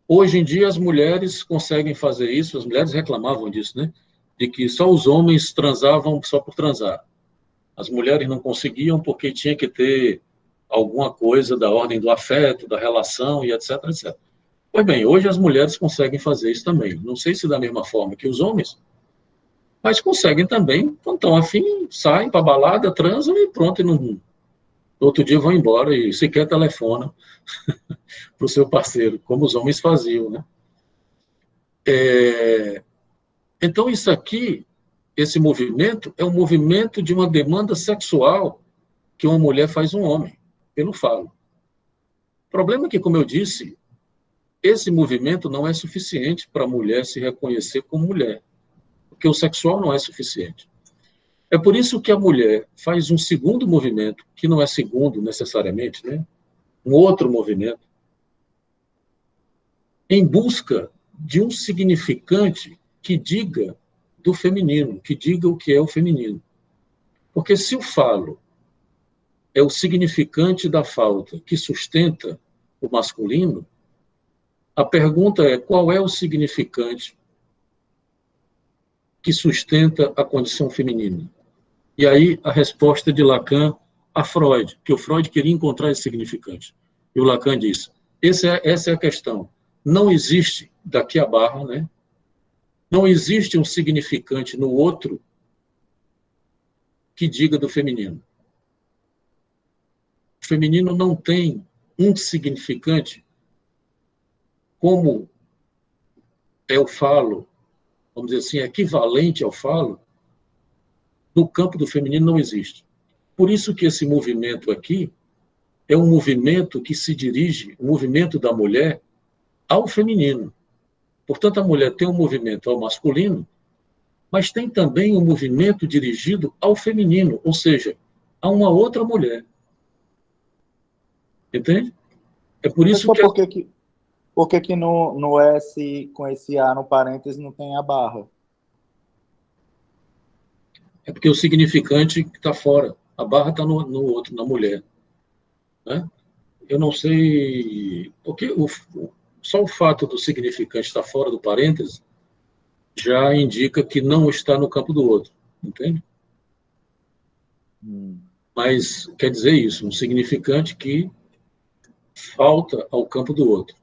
hoje em dia as mulheres conseguem fazer isso, as mulheres reclamavam disso, né? De que só os homens transavam só por transar. As mulheres não conseguiam porque tinha que ter alguma coisa da ordem do afeto, da relação e etc, etc. Pois bem, hoje as mulheres conseguem fazer isso também. Não sei se da mesma forma que os homens, mas conseguem também, quando estão afim, saem para a balada, transam e pronto, e no outro dia vão embora e sequer telefonam para o seu parceiro, como os homens faziam, né? Então, isso aqui, esse movimento, é um movimento de uma demanda sexual que uma mulher faz um homem, pelo falo. O problema é que, como eu disse, esse movimento não é suficiente para a mulher se reconhecer como mulher, porque o sexual não é suficiente. É por isso que a mulher faz um segundo movimento, que não é segundo necessariamente, né? Um outro movimento, em busca de um significante que diga do feminino, que diga o que é o feminino. Porque se o falo é o significante da falta que sustenta o masculino, a pergunta é qual é o significante que sustenta a condição feminina? E aí a resposta de Lacan a Freud, que o Freud queria encontrar esse significante. E o Lacan diz, essa é a questão. Não existe, daqui a barra, né? Não existe um significante no outro que diga do feminino. O feminino não tem um significante como é o falo, vamos dizer assim, equivalente ao falo, no campo do feminino não existe. Por isso que esse movimento aqui é um movimento que se dirige, o movimento da mulher, ao feminino. Portanto, a mulher tem um movimento ao masculino, mas tem também um movimento dirigido ao feminino, ou seja, a uma outra mulher. Entende? É por isso que... Por que no S, com esse A no parênteses, não tem a barra? É porque o significante está fora. A barra está no outro, na mulher. Né? Eu não sei... Porque só o fato do significante estar fora do parêntese já indica que não está no campo do outro. Entende? Mas quer dizer isso, um significante que falta ao campo do outro.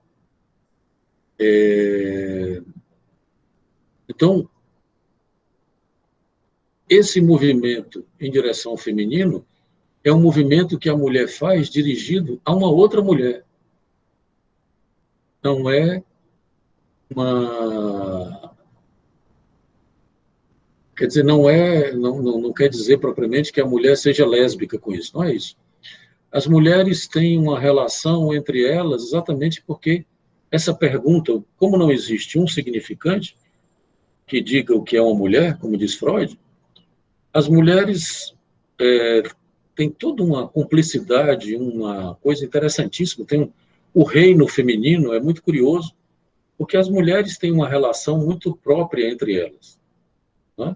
Então, esse movimento em direção ao feminino é um movimento que a mulher faz dirigido a uma outra mulher. Não é uma... Quer dizer, não quer dizer propriamente que a mulher seja lésbica com isso, não é isso. As mulheres têm uma relação entre elas exatamente porque essa pergunta, como não existe um significante que diga o que é uma mulher, como diz Freud, as mulheres têm toda uma cumplicidade, uma coisa interessantíssima. O reino feminino é muito curioso, porque as mulheres têm uma relação muito própria entre elas. Né?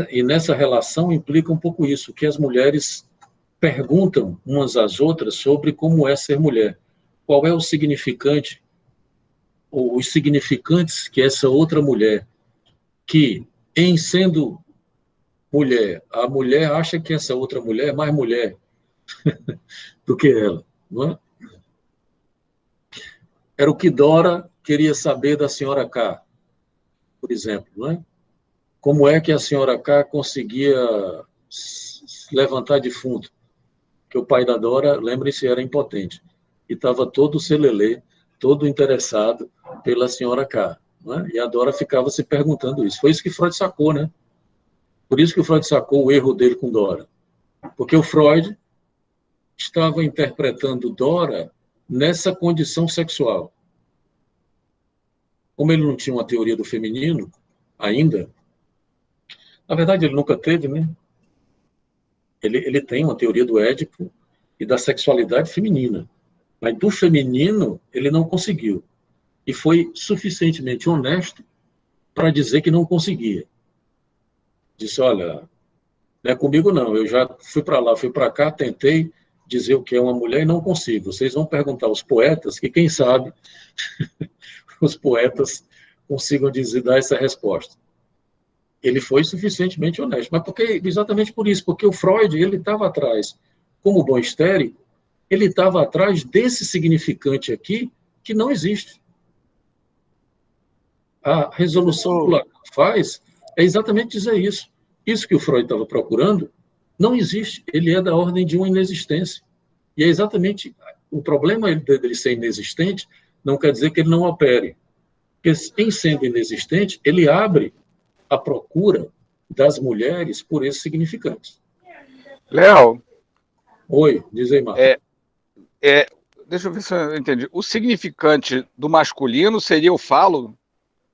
E nessa relação implica um pouco isso, que as mulheres perguntam umas às outras sobre como é ser mulher. Qual é o significante, ou os significantes que essa outra mulher, que em sendo mulher, a mulher acha que essa outra mulher é mais mulher do que ela. Não é? Era o que Dora queria saber da senhora K. por exemplo, né? Como é que a senhora K conseguia se levantar defunto? Que o pai da Dora, lembre-se, era impotente. E estava todo celelê, todo interessado pela senhora K. Né? E a Dora ficava se perguntando isso. Foi isso que Freud sacou, né? Por isso que o Freud sacou o erro dele com Dora. Porque o Freud estava interpretando Dora nessa condição sexual. Como ele não tinha uma teoria do feminino ainda, na verdade ele nunca teve, né? Ele tem uma teoria do Édipo e da sexualidade feminina, mas do feminino ele não conseguiu. E foi suficientemente honesto para dizer que não conseguia. Disse, olha, não é comigo não, eu já fui para lá, fui para cá, tentei dizer o que é uma mulher e não consigo. Vocês vão perguntar aos poetas, que quem sabe os poetas consigam dar essa resposta. Ele foi suficientemente honesto, mas exatamente por isso, porque o Freud, ele estava atrás, como bom histérico, ele estava atrás desse significante aqui que não existe. A resolução que o Lacan faz é exatamente dizer isso. Isso que o Freud estava procurando não existe. Ele é da ordem de uma inexistência. E é exatamente o problema dele ser inexistente não quer dizer que ele não opere. Porque, em sendo inexistente, ele abre a procura das mulheres por esses significantes. Léo. Oi, diz aí, Marcos. Deixa eu ver se eu entendi. O significante do masculino seria o falo?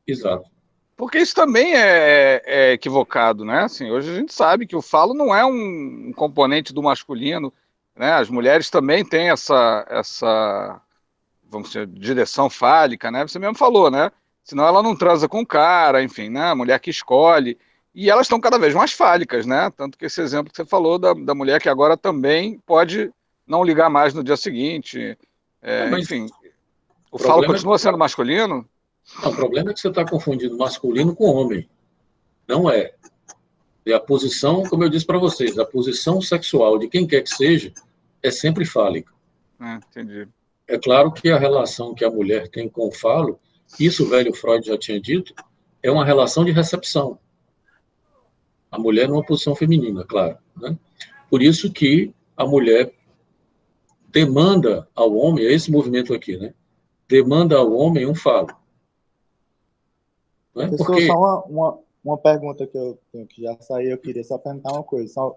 Exato. Porque isso também é equivocado, né? Assim, hoje a gente sabe que o falo não é um componente do masculino, né? As mulheres também têm essa vamos dizer, direção fálica, né? Você mesmo falou, né? Senão ela não transa com o cara, enfim, né? A mulher que escolhe. E elas estão cada vez mais fálicas, né? Tanto que esse exemplo que você falou da mulher que agora também pode não ligar mais no dia seguinte. Enfim, o falo continua sendo masculino? Não, o problema é que você está confundindo masculino com homem. Não é. E a posição, como eu disse para vocês, a posição sexual de quem quer que seja é sempre fálica. Entendi. É claro que a relação que a mulher tem com o falo, isso o velho Freud já tinha dito, é uma relação de recepção. A mulher numa posição feminina, claro. Né? Por isso que a mulher demanda ao homem, é esse movimento aqui, né? Demanda ao homem um falo. Né? Porque... Só uma pergunta que eu tenho que já saiu, eu queria só perguntar uma coisa.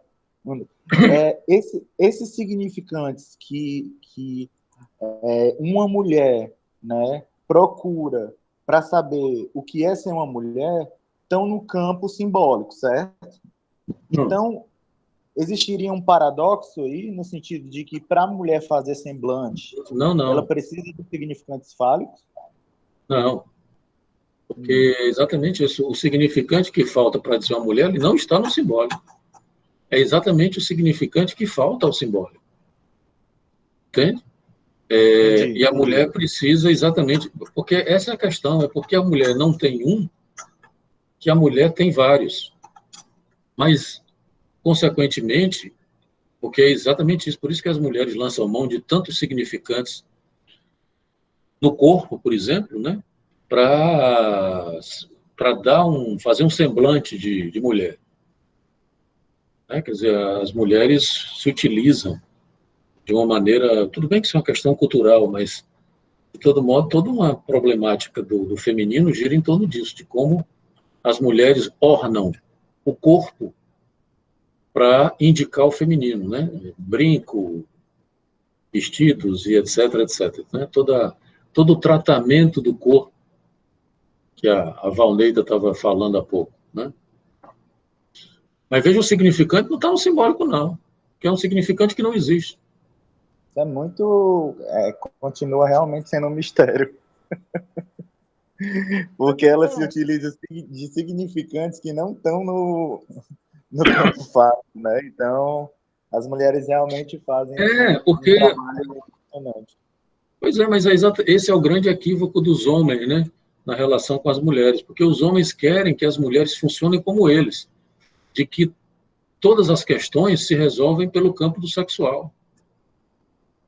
Esses significantes que uma mulher, né, procura para saber o que é ser uma mulher estão no campo simbólico, certo? Então, existiria um paradoxo aí, no sentido de que para a mulher fazer semblante, ela precisa de significantes fálicos? Não. Porque exatamente isso, o significante que falta para dizer uma mulher, ele não está no simbólico. É exatamente o significante que falta ao simbólico. Entende? E a mulher precisa exatamente... Porque essa é a questão, é porque a mulher não tem um, que a mulher tem vários. Mas, consequentemente, porque é exatamente isso, por isso que as mulheres lançam mão de tantos significantes no corpo, por exemplo, né? Para fazer um semblante de mulher. Né? Quer dizer, as mulheres se utilizam de uma maneira... Tudo bem que isso é uma questão cultural, mas, de todo modo, toda uma problemática do feminino gira em torno disso, de como as mulheres ornam o corpo para indicar o feminino, né? Brinco, vestidos e etc, etc. Né? Todo o tratamento do corpo que a Valneida estava falando há pouco. Né? Mas veja, o significante não está no simbólico, não. Que é um significante que não existe. É muito... continua realmente sendo um mistério. Porque ela se utiliza de significantes que não estão no campo fálico, né? Então, as mulheres realmente fazem porque... um trabalho impressionante. Pois é, mas esse é o grande equívoco dos homens, né? Na relação com as mulheres, porque os homens querem que as mulheres funcionem como eles, de que todas as questões se resolvem pelo campo do sexual.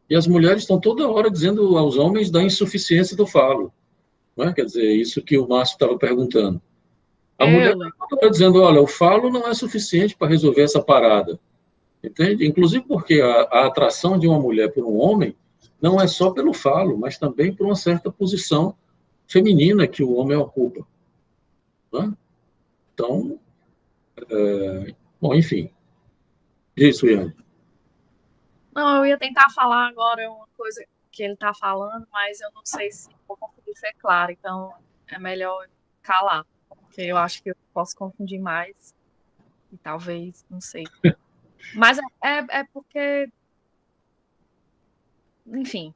E as mulheres estão toda hora dizendo aos homens da insuficiência do falo. Não é? Quer dizer, isso que o Márcio estava perguntando. A mulher está dizendo, olha, o falo não é suficiente para resolver essa parada. Entende? Inclusive porque a atração de uma mulher por um homem não é só pelo falo, mas também por uma certa posição feminina que o homem ocupa. Né? Então, bom, enfim. Isso, Ian. Não, eu ia tentar falar agora uma coisa que ele está falando, mas eu não sei se vou conseguir ser clara, então é melhor calar, porque eu acho que eu posso confundir mais e talvez, não sei. Mas é porque, enfim,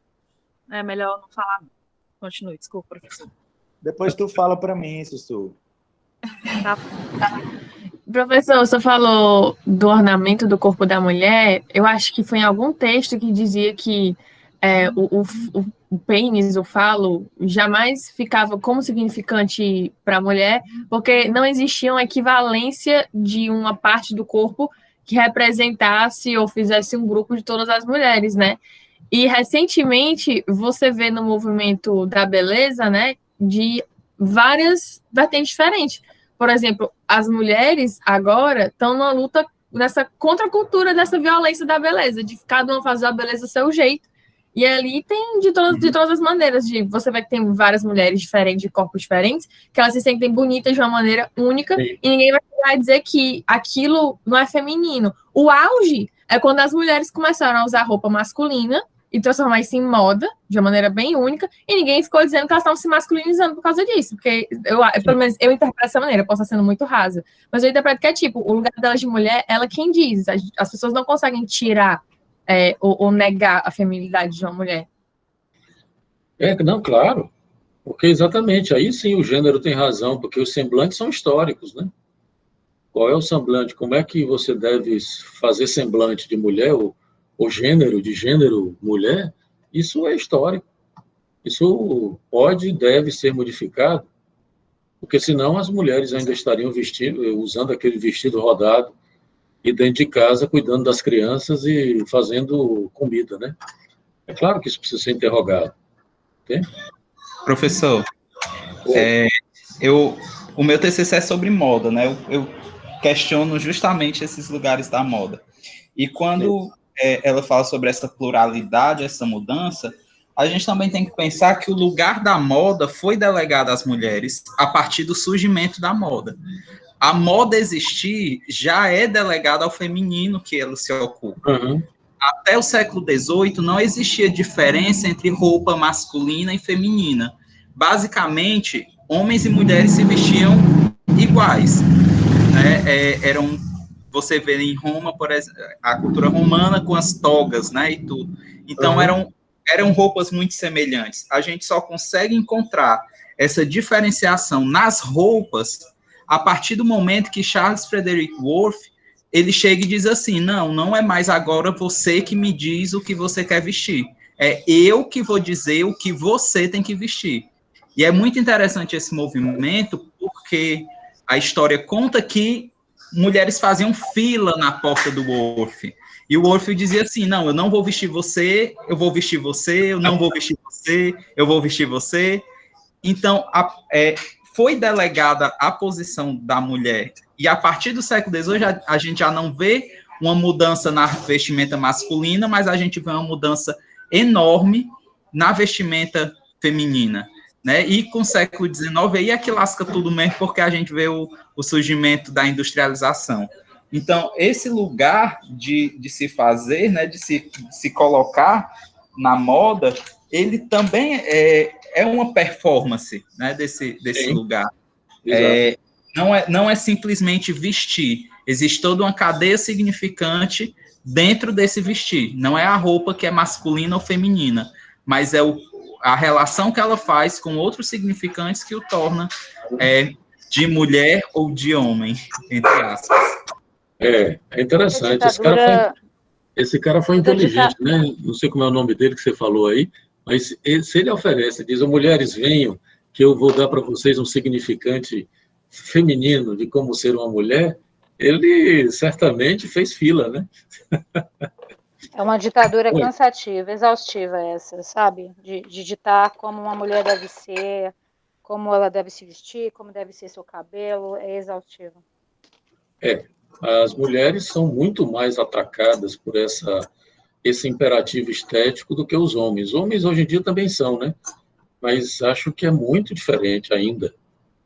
é melhor não falar. Continue, desculpa, professor. Depois tu fala para mim, Sussu. Tá. Professor, você falou do ornamento do corpo da mulher. Eu acho que foi em algum texto que dizia que o pênis, o falo, jamais ficava como significante para a mulher, porque não existia uma equivalência de uma parte do corpo que representasse ou fizesse um grupo de todas as mulheres, né? E recentemente você vê no movimento da beleza, né, de várias vertentes diferentes. Por exemplo, as mulheres agora estão numa luta nessa contracultura dessa violência da beleza, de cada uma fazer a beleza do seu jeito. E ali tem de todas as maneiras, você vai ter várias mulheres diferentes, de corpos diferentes, que elas se sentem bonitas de uma maneira única, e ninguém vai dizer que aquilo não é feminino. O auge é quando as mulheres começaram a usar roupa masculina e transformar isso em moda, de uma maneira bem única, e ninguém ficou dizendo que elas estavam se masculinizando por causa disso, porque pelo menos eu interpreto dessa maneira, posso estar sendo muito rasa, mas eu interpreto que é tipo, o lugar delas de mulher, ela quem diz, as pessoas não conseguem tirar ou negar a feminilidade de uma mulher. Não, claro, porque exatamente, aí sim o gênero tem razão, porque os semblantes são históricos, né? Qual é o semblante? Como é que você deve fazer semblante de mulher, o gênero, de gênero mulher, isso é histórico. Isso pode e deve ser modificado, porque senão as mulheres ainda estariam usando aquele vestido rodado e dentro de casa cuidando das crianças e fazendo comida, né? É claro que isso precisa ser interrogado. Entende? Professor, o meu TCC é sobre moda, né? Eu questiono justamente esses lugares da moda. E quando ela fala sobre essa pluralidade, essa mudança, a gente também tem que pensar que o lugar da moda foi delegado às mulheres a partir do surgimento da moda. A moda existir já é delegada ao feminino que ela se ocupa. Uhum. Até o século XVIII não existia diferença entre roupa masculina e feminina. Basicamente, homens e mulheres se vestiam iguais. Né? Você vê em Roma, por exemplo, a cultura romana com as togas, né, e tudo. Então, eram roupas muito semelhantes. A gente só consegue encontrar essa diferenciação nas roupas a partir do momento que Charles Frederick Worth, ele chega e diz assim, não é mais agora você que me diz o que você quer vestir. É eu que vou dizer o que você tem que vestir. E é muito interessante esse movimento, porque a história conta que mulheres faziam fila na porta do Worth. E o Worth dizia assim, não, eu não vou vestir você, eu vou vestir você, eu não vou vestir você, eu vou vestir você. Então, foi delegada a posição da mulher. E a partir do século XVIII, a gente já não vê uma mudança na vestimenta masculina, mas a gente vê uma mudança enorme na vestimenta feminina. Né? E com o século XIX, aí é que lasca tudo mesmo, porque a gente vê o surgimento da industrialização. Então, esse lugar de se fazer, né, de se colocar na moda, ele também é uma performance, né, desse lugar. Não é simplesmente vestir, existe toda uma cadeia significante dentro desse vestir. Não é a roupa que é masculina ou feminina, mas é a relação que ela faz com outros significantes que o torna de mulher ou de homem, entre aspas. É interessante. Esse cara foi inteligente, né? Não sei como é o nome dele que você falou aí, mas se ele oferece, diz, mulheres, venham, que eu vou dar para vocês um significante feminino de como ser uma mulher, ele certamente fez fila, né? É uma ditadura cansativa, exaustiva essa, sabe? De ditar como uma mulher deve ser, como ela deve se vestir, como deve ser seu cabelo, é exaustivo. As mulheres são muito mais atacadas por esse imperativo estético do que os homens. Homens hoje em dia também são, né? Mas acho que é muito diferente ainda,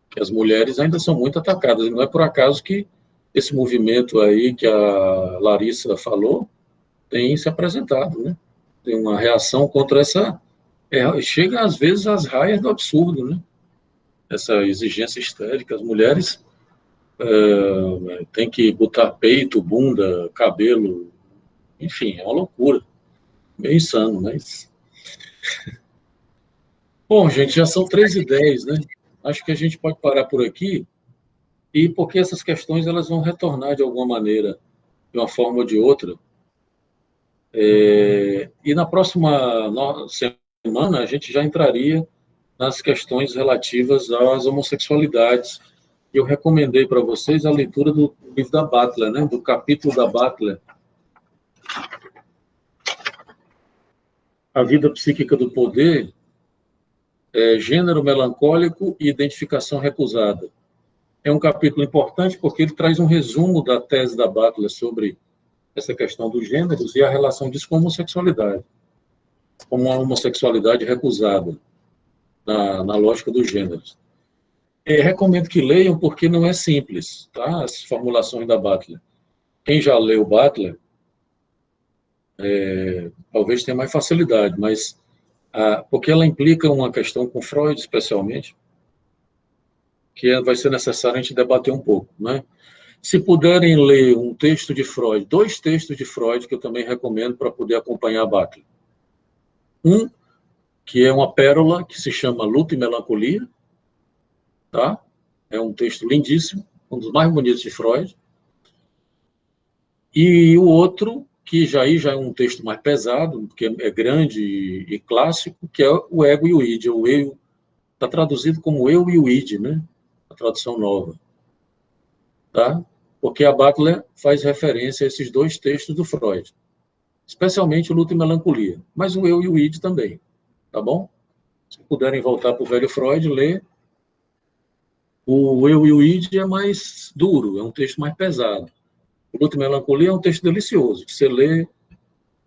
que as mulheres ainda são muito atacadas. E não é por acaso que esse movimento aí que a Larissa falou tem se apresentado, né? Tem uma reação contra essa... chega, às vezes, às raias do absurdo, né? Essa exigência estética. As mulheres têm que botar peito, bunda, cabelo, enfim, é uma loucura. Meio insano, mas... Bom, gente, já são 13h10, né? Acho que a gente pode parar por aqui, e porque essas questões elas vão retornar de alguma maneira, de uma forma ou de outra. E na próxima semana a gente já entraria nas questões relativas às homossexualidades. Eu recomendei para vocês a leitura do livro da Butler, né? Do capítulo da Butler, A Vida Psíquica do Poder, Gênero Melancólico e Identificação Recusada. É um capítulo importante porque ele traz um resumo da tese da Butler sobre essa questão dos gêneros e a relação disso com a homossexualidade, como uma homossexualidade recusada na lógica dos gêneros. Recomendo que leiam porque não é simples, tá? As formulações da Butler. Quem já leu Butler talvez tenha mais facilidade, mas porque ela implica uma questão com Freud, especialmente, que vai ser necessário a gente debater um pouco, né? Se puderem ler um texto de Freud, 2 textos de Freud, que eu também recomendo para poder acompanhar a Butler. Um, que é uma pérola, que se chama Luto e Melancolia, tá? É um texto lindíssimo, um dos mais bonitos de Freud. E o outro, que já é um texto mais pesado, que é grande e clássico, que é o Ego e o Id. O Eu está traduzido como Eu e o Id, né? A tradução nova. Tá? Porque a Butler faz referência a esses 2 textos do Freud, especialmente o Luto e Melancolia, mas o Eu e o Id também, tá bom? Se puderem voltar para o velho Freud, ler. O Eu e o Id é mais duro, é um texto mais pesado. O Luto e Melancolia é um texto delicioso, que você lê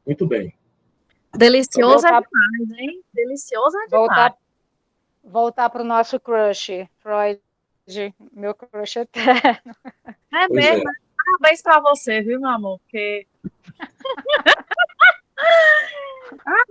muito bem. Delicioso é demais, hein? Delicioso é demais. Voltar para o nosso crush, Freud, meu crush eterno. É mesmo? Parabéns para você, viu, meu amor? Porque... Ai,